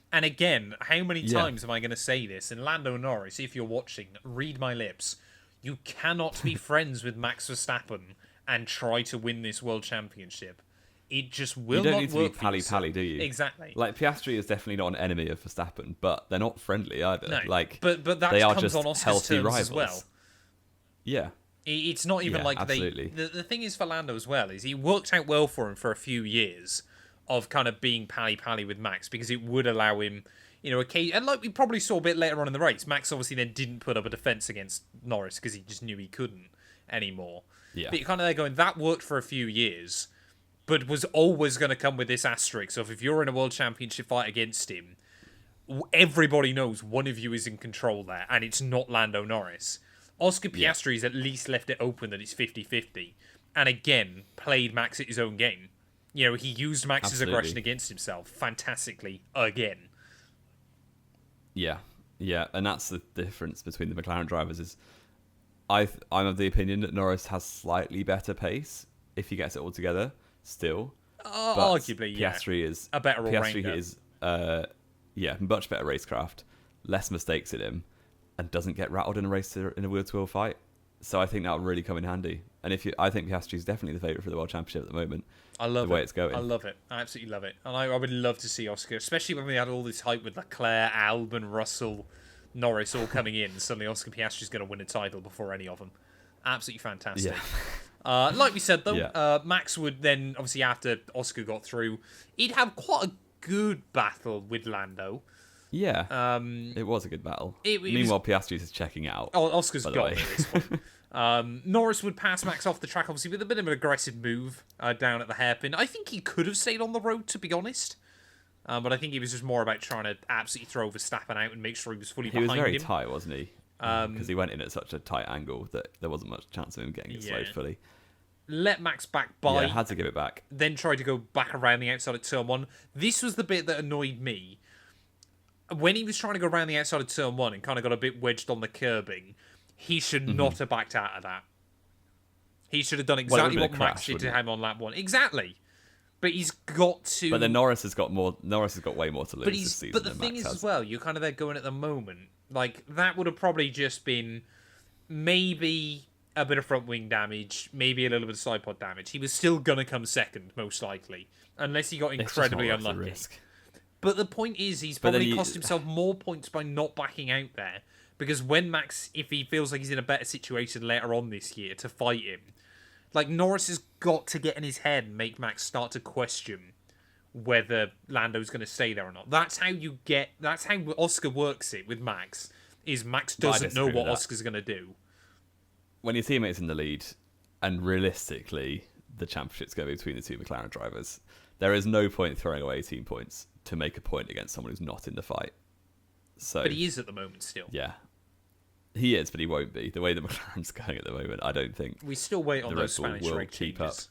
S1: And again, how many times am I going to say this? And Lando Norris, if you're watching, read my lips. You cannot be friends with Max Verstappen and try to win this world championship. It just
S2: You
S1: will
S2: don't
S1: not
S2: need to be
S1: work for you,
S2: pally-pally,
S1: son.
S2: do you?
S1: Exactly.
S2: Like, Piastri is definitely not an enemy of Verstappen, but they're not friendly either.
S1: No,
S2: Like,
S1: but that
S2: they are
S1: comes
S2: just
S1: on Oscar's
S2: healthy
S1: terms
S2: rivals.
S1: as well.
S2: Yeah.
S1: It's not even
S2: Yeah,
S1: like
S2: absolutely.
S1: The thing is for Lando as well is he worked out well for him for a few years of kind of being pally with Max because it would allow him, and like we probably saw a bit later on in the race, Max obviously then didn't put up a defense against Norris because he just knew he couldn't anymore.
S2: Yeah.
S1: But you're kind of there going, that worked for a few years, but was always going to come with this asterisk of if you're in a world championship fight against him, everybody knows one of you is in control there, and it's not Lando Norris. Oscar Piastri's at least left it open that it's 50-50, and again, played Max at his own game. He used Max's aggression against himself fantastically again.
S2: Yeah, and that's the difference between the McLaren drivers is I'm of the opinion that Norris has slightly better pace if he gets it all together still. But
S1: Arguably,
S2: Piastri is
S1: a better all-rounder.
S2: Piastri is much better racecraft, less mistakes in him, and doesn't get rattled in a race in a wheel-to-wheel fight. So I think that'll really come in handy. And I think Piastri is definitely the favourite for the World Championship at the moment.
S1: I love
S2: the way it's going.
S1: I love it. I absolutely love it. And I would love to see Oscar, especially when we had all this hype with Leclerc, Albon, Russell, Norris all coming in. Suddenly Oscar Piastri's going to win a title before any of them. Absolutely fantastic.
S2: Yeah.
S1: Like we said, though, Max would then, obviously after Oscar got through, he'd have quite a good battle with Lando.
S2: Yeah, it was a good battle. Meanwhile, Piastri's is checking out.
S1: Oscar's got it at this point. Norris would pass Max off the track, obviously, with a bit of an aggressive move down at the hairpin. I think he could have stayed on the road, to be honest. But I think he was just more about trying to absolutely throw Verstappen out and make sure he was fully behind him.
S2: He was very tight, wasn't he? Because he went in at such a tight angle that there wasn't much chance of him getting it slowed fully.
S1: Let Max back by.
S2: Yeah, had to give it back.
S1: Then tried to go back around the outside of turn 1. This was the bit that annoyed me. When he was trying to go around the outside of turn 1 and kind of got a bit wedged on the curbing, he should not have backed out of that. He should have done exactly what Max did to him on lap 1. Exactly. But he's got to...
S2: But then Norris has got way more to lose this season.
S1: But the thing is as well, you're kind of there going at the moment, like, that would have probably just been maybe a bit of front wing damage, maybe a little bit of side pod damage. He was still going to come second, most likely. Unless he got incredibly unlucky. But the point is, he's probably cost himself more points by not backing out there. Because when Max, if he feels like he's in a better situation later on this year to fight him, like Norris has got to get in his head and make Max start to question whether Lando's going to stay there or not. That's how Oscar works it with Max, is Max doesn't know what Oscar's going to do.
S2: When your teammate's in the lead, and realistically, the championship's going to be between the two McLaren drivers, there is no point throwing away team points to make a point against someone who's not in the fight. So,
S1: but he is at the moment still.
S2: Yeah. He is, but he won't be. The way the McLaren's going at the moment, I don't think.
S1: We still wait on those Spanish reg changes.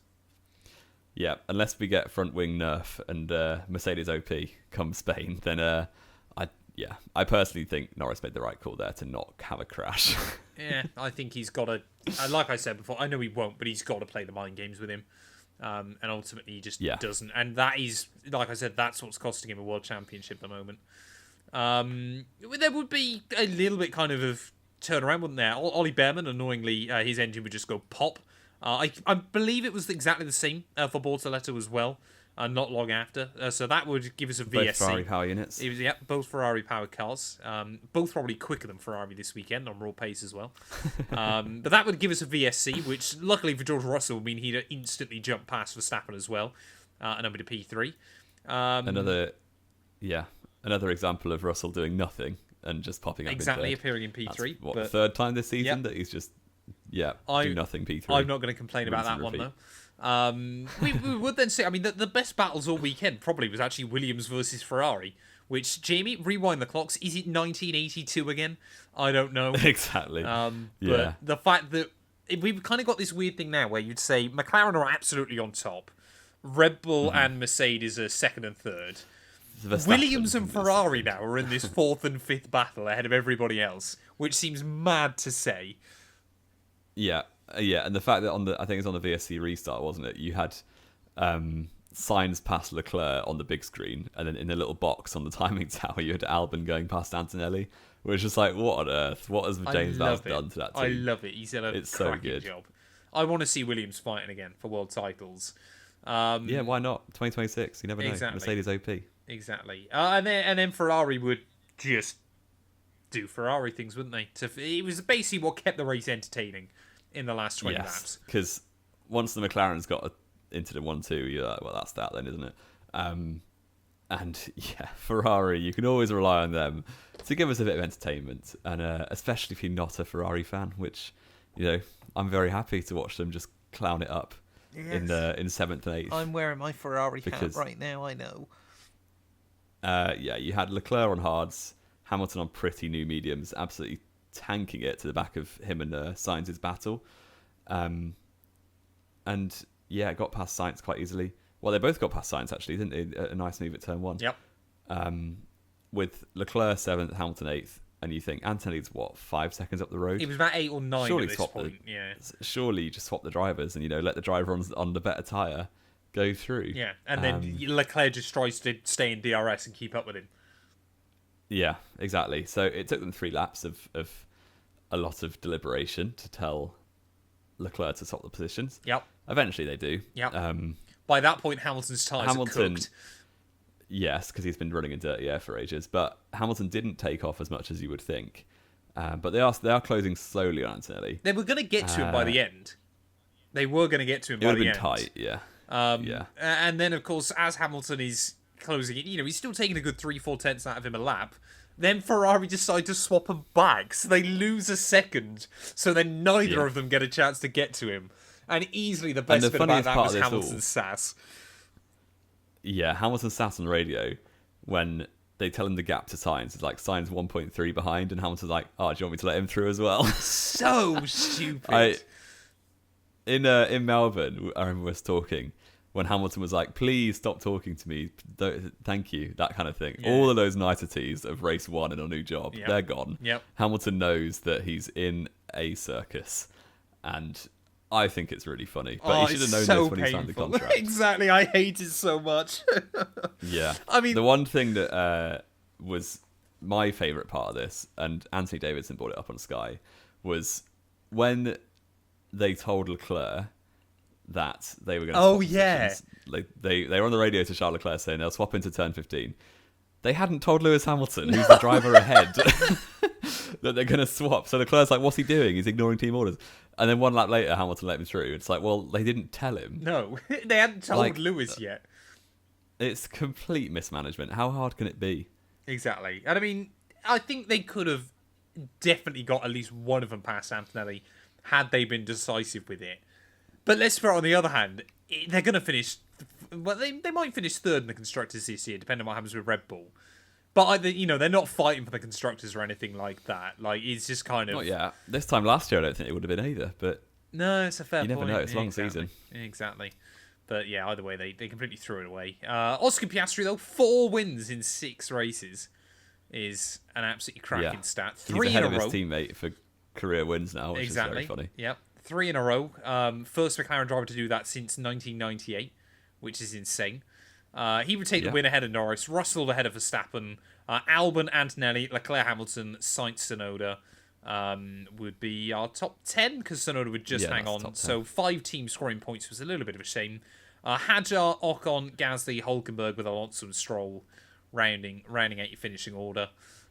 S2: Yeah, unless we get front wing nerf and Mercedes OP come Spain, then I personally think Norris made the right call there to not have a crash.
S1: Yeah, I think he's got to, like I said before, I know he won't, but he's got to play the mind games with him. And ultimately he just doesn't. And that is, like I said, that's what's costing him a world championship at the moment. There would be a little bit kind of turnaround, wouldn't there? Ollie Behrman, annoyingly, his engine would just go pop. I believe it was exactly the same for Bortoletto as well, not long after. So that would give us a VSC.
S2: Both Ferrari power units.
S1: Both Ferrari powered cars. Both probably quicker than Ferrari this weekend on raw pace as well. But that would give us a VSC, which luckily for George Russell would mean he'd instantly jump past Verstappen as well, and over to P3.
S2: Another example of Russell doing nothing and just popping up
S1: exactly
S2: in third.
S1: Appearing in P3.
S2: That's, the third time this season that he's just do nothing P3.
S1: I'm not going to complain about that one though. We would then say, I mean, the best battles all weekend probably was actually Williams versus Ferrari, which, Jamie, rewind the clocks. Is it 1982 again? I don't know.
S2: Exactly.
S1: But the fact that we've kind of got this weird thing now where you'd say McLaren are absolutely on top, Red Bull and Mercedes are second and third. Williams and Ferrari now are in this fourth and fifth battle ahead of everybody else, which seems mad to say.
S2: Yeah, and the fact that I think it's on the VSC restart, wasn't it? You had Sainz past Leclerc on the big screen, and then in the little box on the timing tower, you had Albon going past Antonelli, which is like, what on earth? What has James Vowles done to that team?
S1: I love it. He's done a cracking job. I want to see Williams fighting again for world titles.
S2: Yeah, why not? 2026, you never know.
S1: Exactly.
S2: Mercedes OP.
S1: Exactly. And then Ferrari would just do Ferrari things, wouldn't they? It was basically what kept the race entertaining in the last 20 laps.
S2: Because once the McLaren's got into the 1-2, you're like, well, that's that then, isn't it? And yeah, Ferrari, you can always rely on them to give us a bit of entertainment, and especially if you're not a Ferrari fan, which, I'm very happy to watch them just clown it up in 7th and 8th.
S1: I'm wearing my Ferrari hat right now, I know.
S2: You had Leclerc on hards, Hamilton on pretty new mediums, absolutely tanking it to the back of him and Sainz's battle. And yeah, got past Sainz quite easily. Well, they both got past Sainz, actually, didn't they? A nice move at turn 1.
S1: Yep.
S2: With Leclerc 7th, Hamilton 8th, and you think Anthony's, 5 seconds up the road?
S1: It was about 8 or 9
S2: surely
S1: at this point, yeah.
S2: Surely you just swap the drivers and, let the driver on the better tyre go through.
S1: Yeah, and then Leclerc just tries to stay in DRS and keep up with him.
S2: Yeah, exactly. So it took them 3 laps of a lot of deliberation to tell Leclerc to swap the positions.
S1: Yep.
S2: Eventually they do.
S1: Yep. By that point, Hamilton's tyres are cooked.
S2: Yes, because he's been running in dirty air for ages. But Hamilton didn't take off as much as you would think. But they are closing slowly on Antonelli.
S1: They were going to get to him by the end. It would have been
S2: tight, yeah.
S1: And then, of course, as Hamilton is closing it, he's still taking a good 3-4 tenths out of him a lap. Then Ferrari decide to swap them back, so they lose a second. So then neither of them get a chance to get to him. And easily the best bit about that was Hamilton's sass.
S2: Yeah, Hamilton's sass on the radio when they tell him the gap to Sainz. It's like Sainz 1.3 behind, and Hamilton's like, "Oh, do you want me to let him through as well?"
S1: So stupid.
S2: In Melbourne, I remember us talking when Hamilton was like, "Please stop talking to me. Thank you," that kind of thing. Yeah. All of those niceties of race 1 in a new job, they're gone.
S1: Yep.
S2: Hamilton knows that he's in a circus, and I think it's really funny. But he should have known this when he signed the contract.
S1: Exactly, I hate it so much.
S2: Yeah.
S1: I mean,
S2: the one thing that was my favourite part of this, and Anthony Davidson brought it up on Sky, was when they told Leclerc that they were going to swap positions. They were on the radio to Charles Leclerc saying they'll swap into turn 15. They hadn't told Lewis Hamilton, who's the driver ahead, that they're going to swap. So Leclerc's like, what's he doing? He's ignoring team orders. And then 1 lap later, Hamilton let him through. It's like, well, they didn't tell him.
S1: No, they hadn't told Lewis yet.
S2: It's complete mismanagement. How hard can it be?
S1: Exactly. And I mean, I think they could have definitely got at least one of them past Antonelli had they been decisive with it. But let's throw on the other hand, they're going to finish... Well, they might finish 3rd in the Constructors this year, depending on what happens with Red Bull. But, they're not fighting for the Constructors or anything like that. Like, it's just kind of...
S2: Not yet. This time last year, I don't think it would have been either, but...
S1: No, it's a fair point.
S2: You never know, it's a long season.
S1: Exactly. But, yeah, either way, they completely threw it away. Oscar Piastri, though, 4 wins in 6 races is an absolutely cracking stat. 3
S2: He's ahead
S1: in a row.
S2: of his teammate for career wins now, which is very funny.
S1: Yep. 3 in a row. First McLaren driver to do that since 1998, which is insane. He would take the win ahead of Norris, Russell ahead of Verstappen, Albon, Antonelli, Leclerc, Hamilton, Sainz, Tsunoda would be our top 10 because Tsunoda would just hang on. So 5 teams scoring points was a little bit of a shame. Hadjar, Ocon, Gasly, Hulkenberg with Alonso and Stroll rounding out your finishing order.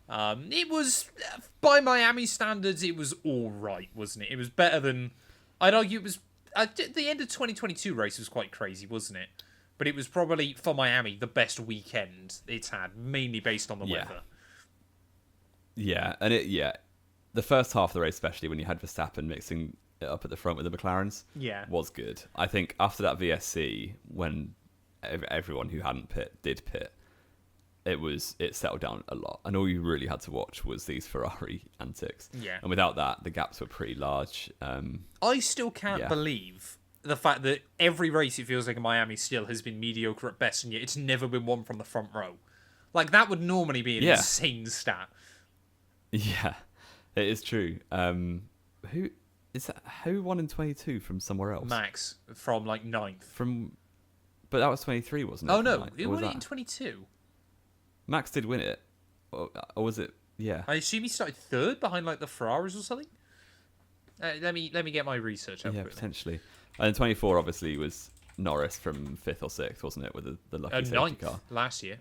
S1: It was, by Miami standards, it was all right, wasn't it? It was better than, I'd argue it was, the end of 2022 race was quite crazy, wasn't it? But it was probably, for Miami, the best weekend it's had, mainly based on the weather.
S2: Yeah, and the first half of the race, especially when you had Verstappen mixing it up at the front with the McLarens, was good. I think after that VSC, when everyone who hadn't did pit, it settled down a lot, and all you really had to watch was these Ferrari antics.
S1: Yeah,
S2: and without that, the gaps were pretty large.
S1: I still can't believe the fact that every race it feels like in Miami still has been mediocre at best, and yet it's never been won from the front row. Like, that would normally be an insane stat.
S2: Yeah, it is true. Who is that? Who won in 22 from somewhere else?
S1: Max from like 9th.
S2: But that was 23, wasn't it?
S1: Oh no, it won it in 22.
S2: Max did win it, or was it? Yeah,
S1: I assume he started 3rd behind like the Ferraris or something. Let me get my research up.
S2: Yeah, potentially. And then 24 obviously was Norris from 5th or 6th, wasn't it, with the lucky safety
S1: Ninth
S2: car?
S1: last year.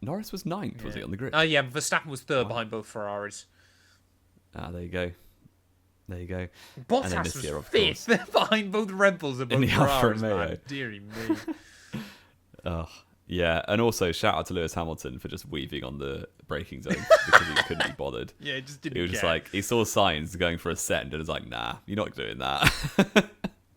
S2: Norris was 9th, was he, on the grid?
S1: Oh, yeah, Verstappen was third behind both Ferraris.
S2: Ah, there you go. There you go.
S1: Bottas was fifth behind both Red Bulls and both
S2: the Alfa
S1: Ferraris,
S2: Romeo.
S1: man. Deary me.
S2: Oh, yeah. And also, shout out to Lewis Hamilton for just weaving on the braking zone because he couldn't be bothered.
S1: Yeah, it just didn't
S2: He was just
S1: care.
S2: like, he saw signs going for a send and was like, nah, you're not doing that.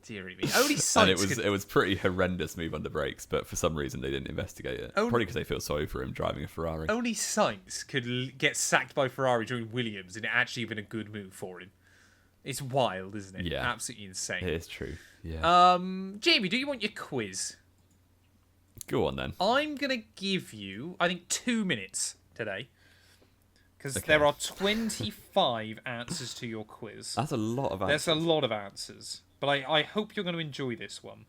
S1: Deary me. Only
S2: And
S1: Sainz
S2: it was pretty horrendous move under brakes, but for some reason they didn't investigate it. Probably because they feel sorry for him driving a Ferrari.
S1: only Sainz could get sacked by Ferrari during Williams, and it actually been a good move for him. It's wild, isn't it?
S2: Yeah.
S1: Absolutely insane.
S2: It is true. Yeah.
S1: Jamie, do you want your quiz?
S2: Go on then.
S1: I'm going to give you, I think, 2 minutes today. Because
S2: Okay.
S1: there are 25 answers to your quiz.
S2: That's a lot of answers.
S1: There's a lot of answers. But I hope you're going to enjoy this one.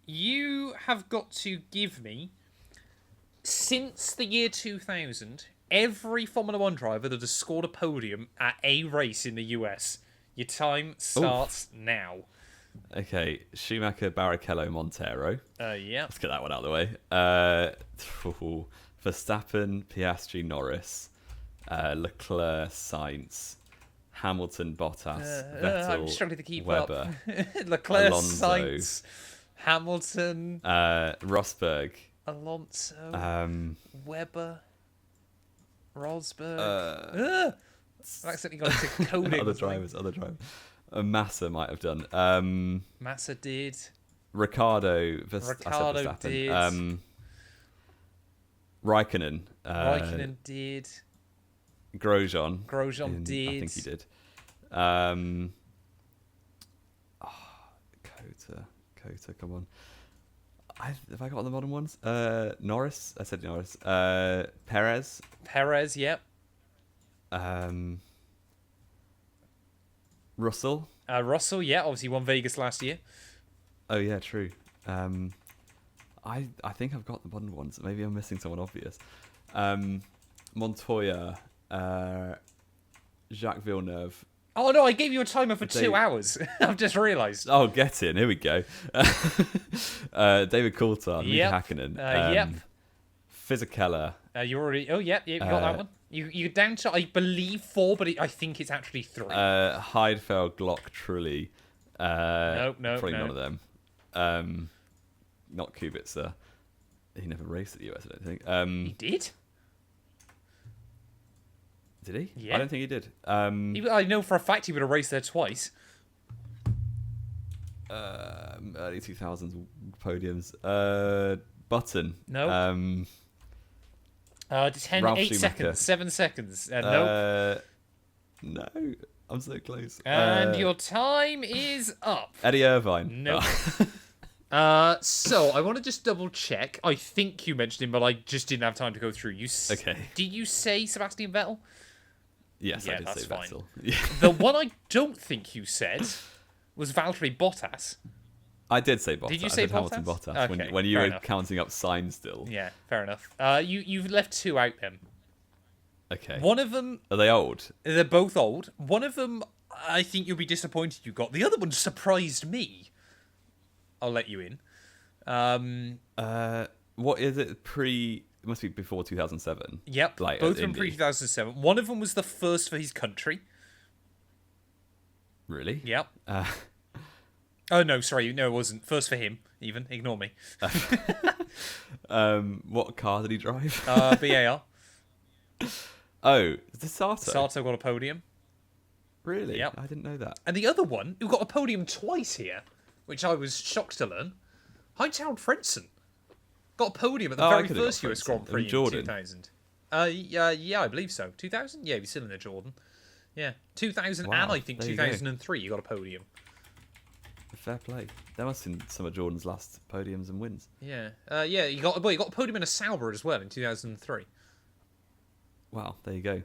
S1: You have got to give me, since the year 2000, every Formula 1 driver that has scored a podium at a race in the US. Your time starts now.
S2: Okay, Schumacher, Barrichello, Montero.
S1: Yeah.
S2: Let's get that one out of the way. Verstappen, Piastri, Norris, Leclerc, Sainz, Hamilton, Bottas, Vettel,
S1: I'm struggling to keep
S2: Weber,
S1: up. Leclerc,
S2: Alonso.
S1: Sainz, Hamilton,
S2: Rosberg,
S1: Alonso, Weber, Rosberg. I accidentally got into coding.
S2: other drivers. Massa might have done.
S1: Massa did.
S2: Ricardo,
S1: Ricardo
S2: Verstappen.
S1: did.
S2: Raikkonen.
S1: Raikkonen did.
S2: Grosjean.
S1: Grosjean did.
S2: I think he did. Kota, come on. Have I got the modern ones? Norris. I said Norris. Perez.
S1: Perez, yep.
S2: Russell.
S1: Russell, yeah, obviously won Vegas last year.
S2: Oh yeah, true. I think I've got the modern ones. Maybe I'm missing someone obvious. Montoya, Jacques Villeneuve.
S1: Oh no, I gave you a timer for 2 hours. I've just realised.
S2: Oh, get in. Here we go. David Coulthard, Mika
S1: Yep.
S2: Hakkinen.
S1: Yep.
S2: Fisichella.
S1: You already. Oh, yep, you got that one. You're down to, I believe, 4, but I think it's actually 3.
S2: Heidfeld, Glock, Trulli.
S1: No,
S2: Probably
S1: no.
S2: none of them. Not Kubica. He never raced at the US, I don't think.
S1: He did?
S2: Did he?
S1: Yeah.
S2: I don't think he did.
S1: I know for a fact he would have raced there twice.
S2: Early 2000s podiums. Button.
S1: No. 10,
S2: Ralph
S1: 8
S2: Schumacher.
S1: seconds, 7 seconds. Nope.
S2: No, I'm so close.
S1: And your time is up.
S2: Eddie Irvine.
S1: Nope. So I want to just double check. I think you mentioned him, but I just didn't have time to go through.
S2: Okay.
S1: Did you say Sebastian Vettel?
S2: Yes,
S1: Yeah,
S2: I did
S1: that's
S2: say
S1: fine.
S2: Vettel. Yeah.
S1: The one I don't think you said was Valtteri Bottas.
S2: I did say Bottas.
S1: Did you
S2: I
S1: say
S2: said Hamilton
S1: Bottas?
S2: Bottas
S1: Okay,
S2: when you
S1: fair
S2: were
S1: enough.
S2: counting up signs still.
S1: Yeah, fair enough. You've left 2 out then.
S2: Okay.
S1: One of them,
S2: Are they old?
S1: they're both old. One of them, I think you'll be disappointed you got. The other one surprised me. I'll let you in.
S2: What is it? It must be before 2007.
S1: Yep,
S2: Like,
S1: both from
S2: Indy.
S1: pre-2007. One of them was the first for his country.
S2: Really?
S1: Yep. Oh, no, sorry. No, it wasn't. First for him, even. Ignore me.
S2: What car did he drive?
S1: BAR.
S2: Oh, is this Sato?
S1: Sato got a podium.
S2: Really?
S1: Yep.
S2: I didn't know that.
S1: And the other one, who got a podium twice here, which I was shocked to learn, Hightown Frentzen. Got a podium at the
S2: Oh, I
S1: very
S2: could've got
S1: first US
S2: Frentzen.
S1: Grand Prix
S2: And Jordan.
S1: in 2000. Yeah, I believe so. 2000? Yeah, he was still in the Jordan. Yeah. 2000
S2: Wow,
S1: and I think
S2: there you go.
S1: 2003 you got a podium.
S2: Fair play. That must have been some of Jordan's last podiums and wins.
S1: Yeah. Yeah, you got a podium in a Sauber as well in 2003.
S2: Wow, there you go.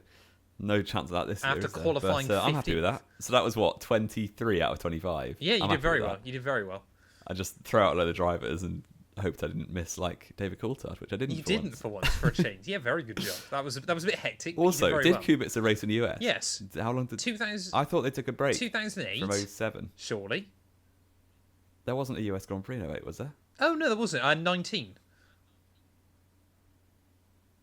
S2: No chance of that this
S1: After
S2: year. Is there?
S1: qualifying
S2: But, I'm happy
S1: 50th.
S2: with that. So that was what, 23 out of 25?
S1: Yeah, you
S2: I'm
S1: did
S2: happy
S1: very
S2: with
S1: well.
S2: that.
S1: You did very well.
S2: I just throw out a load of drivers and hoped I didn't miss like David Coulthard, which I didn't.
S1: You
S2: for
S1: didn't
S2: once.
S1: for once, for a change. Yeah, very good job. That was a bit hectic. But
S2: Also,
S1: you did,
S2: did
S1: very well.
S2: Kubica race in the US?
S1: Yes.
S2: How long did?
S1: 2000,
S2: I thought they took a break
S1: 2008.
S2: from 07.
S1: Surely.
S2: There wasn't a US Grand Prix in 08, was there?
S1: Oh, no, there wasn't. 19.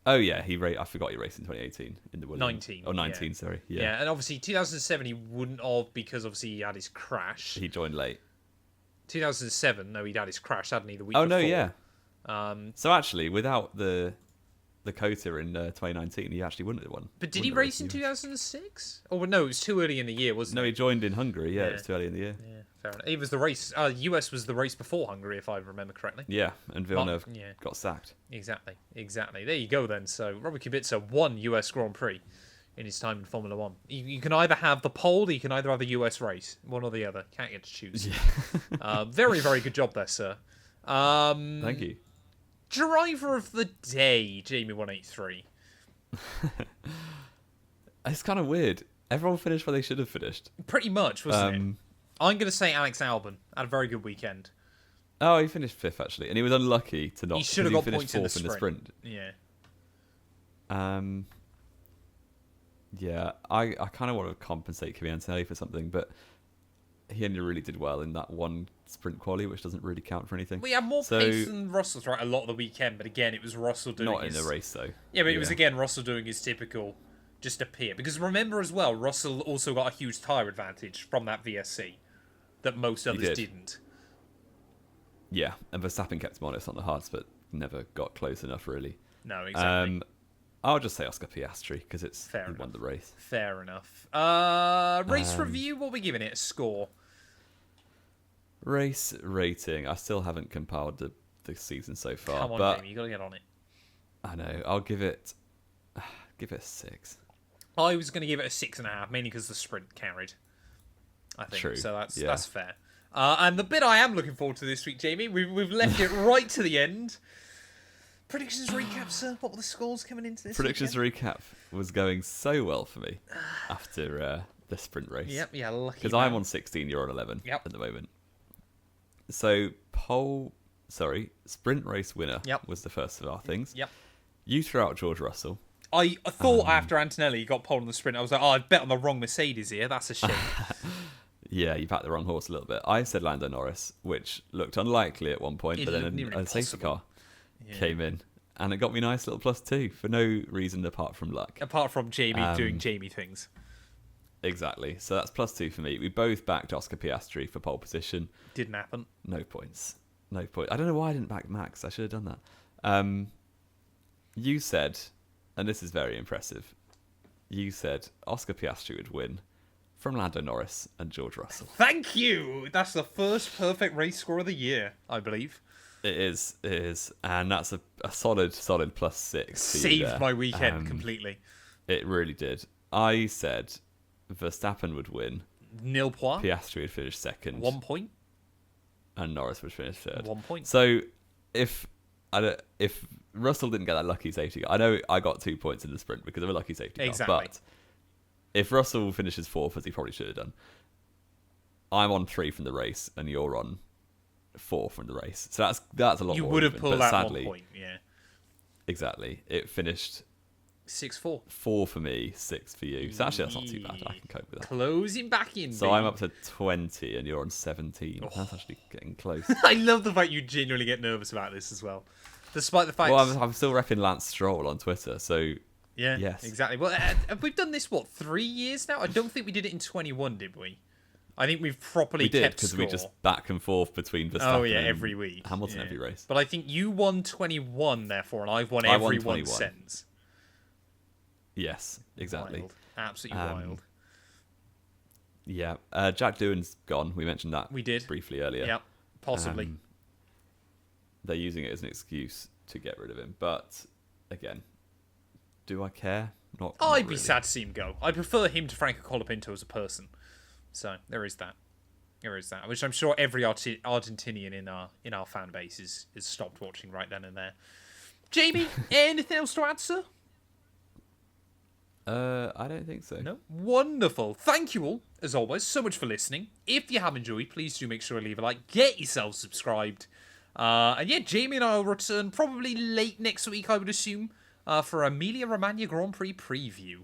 S2: Oh, yeah, I forgot he raced in 2018 in the Williams.
S1: 19.
S2: Oh, 19, sorry.
S1: Yeah, and obviously 2007 he wouldn't have because obviously he had his crash.
S2: He joined late.
S1: 2007, no, he'd had his crash, hadn't he, the week
S2: Oh,
S1: before?
S2: no, yeah. So actually, without the COTA in 2019, he actually wouldn't have won.
S1: But did he race in 2006? Oh, no, it was too early in the year, wasn't it?
S2: No, he joined in Hungary. Yeah, it was too early in the year.
S1: Yeah, fair enough. It was the race. US was the race before Hungary, if I remember correctly.
S2: Yeah, and Villeneuve got sacked.
S1: Exactly. There you go then. So Robert Kubica won US Grand Prix in his time in Formula One. You can either have the pole, or you can either have a US race, one or the other. Can't get to choose. Yeah. Very, very good job there, sir.
S2: Thank you.
S1: Driver of the day, Jamie183.
S2: It's kind of weird. Everyone finished where they should have finished.
S1: Pretty much, wasn't it? I'm going to say Alex Albon had a very good weekend.
S2: Oh, he finished 5th, actually. And he was unlucky to not...
S1: He should have got
S2: finished
S1: points in the
S2: 4th
S1: sprint. Yeah.
S2: Yeah, I kind of want to compensate Kimi Antonelli for something, but he only really did well in that one sprint quali, which doesn't really count for anything.
S1: We had more pace than Russell throughout a lot of the weekend, but again, it was Russell doing
S2: Not in the race, though.
S1: Yeah, but it was, again, Russell doing his typical just appear. Because remember as well, Russell also got a huge tyre advantage from that VSC that most others didn't.
S2: Yeah, and Verstappen kept him honest on the hards, but never got close enough, really.
S1: No, exactly.
S2: I'll just say Oscar Piastri, because he won the race.
S1: Fair enough. Race review, what are we giving it a score?
S2: Race rating. I still haven't compiled the season so far.
S1: Come on,
S2: but
S1: Jamie, you got to get on it.
S2: I know. I'll give it a 6.
S1: I was going to give it a 6.5, mainly because the sprint carried. I think.
S2: True.
S1: So that's fair. And the bit I am looking forward to this week, Jamie, we've left it right to the end. Predictions recap, sir. What were the scores coming into this
S2: Predictions
S1: weekend?
S2: recap was going so well for me after the sprint race.
S1: Yep, yeah, lucky.
S2: Because I'm on 16, you're on 11 at the moment. So sprint race winner was the first of our things.
S1: Yep.
S2: You threw out George Russell.
S1: I thought after Antonelli got pole in the sprint, I was like, I bet on the wrong Mercedes here. That's a shame.
S2: Yeah, you backed the wrong horse a little bit. I said Lando Norris, which looked unlikely at one point, but then a safety car came in, and it got me a nice little +2 for no reason apart from luck.
S1: Apart from Jamie doing Jamie things.
S2: Exactly. So that's +2 for me. We both backed Oscar Piastri for pole position.
S1: Didn't happen.
S2: No points. I don't know why I didn't back Max. I should have done that. You said, and this is very impressive, you said Oscar Piastri would win from Lando Norris and George Russell.
S1: Thank you! That's the first perfect race score of the year, I believe.
S2: It is. And that's a solid +6.
S1: Saved my weekend completely.
S2: It really did. I said Verstappen would win.
S1: Nil point.
S2: Piastri would finish second.
S1: 1 point.
S2: And Norris would finish third.
S1: 1 point.
S2: So if Russell didn't get that lucky safety car, I know I got 2 points in the sprint because of a lucky safety car. But if Russell finishes 4th, as he probably should have done, I'm on 3 from the race, and you're on 4 from the race. So that's a lot.
S1: You
S2: more
S1: would have
S2: even,
S1: pulled
S2: but
S1: that
S2: sadly,
S1: 1 point, yeah.
S2: Exactly. It finished
S1: 6-4.
S2: 4 for me, 6 for you. So actually, that's not too bad. I can cope with that.
S1: Closing back in.
S2: So I'm up to 20, and you're on 17. Oh. That's actually getting close.
S1: I love the fact you genuinely get nervous about this as well, despite the fact.
S2: Well, I'm still repping Lance Stroll on Twitter, so.
S1: Yeah,
S2: yes.
S1: Exactly. Well, we've done this, 3 years now? I don't think we did it in 21, did we? I think we've properly kept score.
S2: Because we just back and forth between Verstappen
S1: every week.
S2: Hamilton every race.
S1: But I think you won 21, therefore, and I've won every one since.
S2: Yes, exactly.
S1: Wild. Absolutely wild.
S2: Yeah. Jack Doohan's gone. We mentioned that
S1: we did
S2: briefly earlier.
S1: Yep, possibly.
S2: They're using it as an excuse to get rid of him. But, again, do I care? Not
S1: I'd
S2: really.
S1: be sad to see him go. I prefer him to Franco Colapinto as a person. So there is that. Which I'm sure every Argentinian in our fan base is stopped watching right then and there. Jamie, anything else to add, sir?
S2: I don't think so.
S1: No? Wonderful. Thank you all, as always, so much for listening. If you have enjoyed, please do make sure to leave a like. Get yourself subscribed. And yeah, Jamie and I will return probably late next week, I would assume, for Emilia-Romagna Grand Prix preview.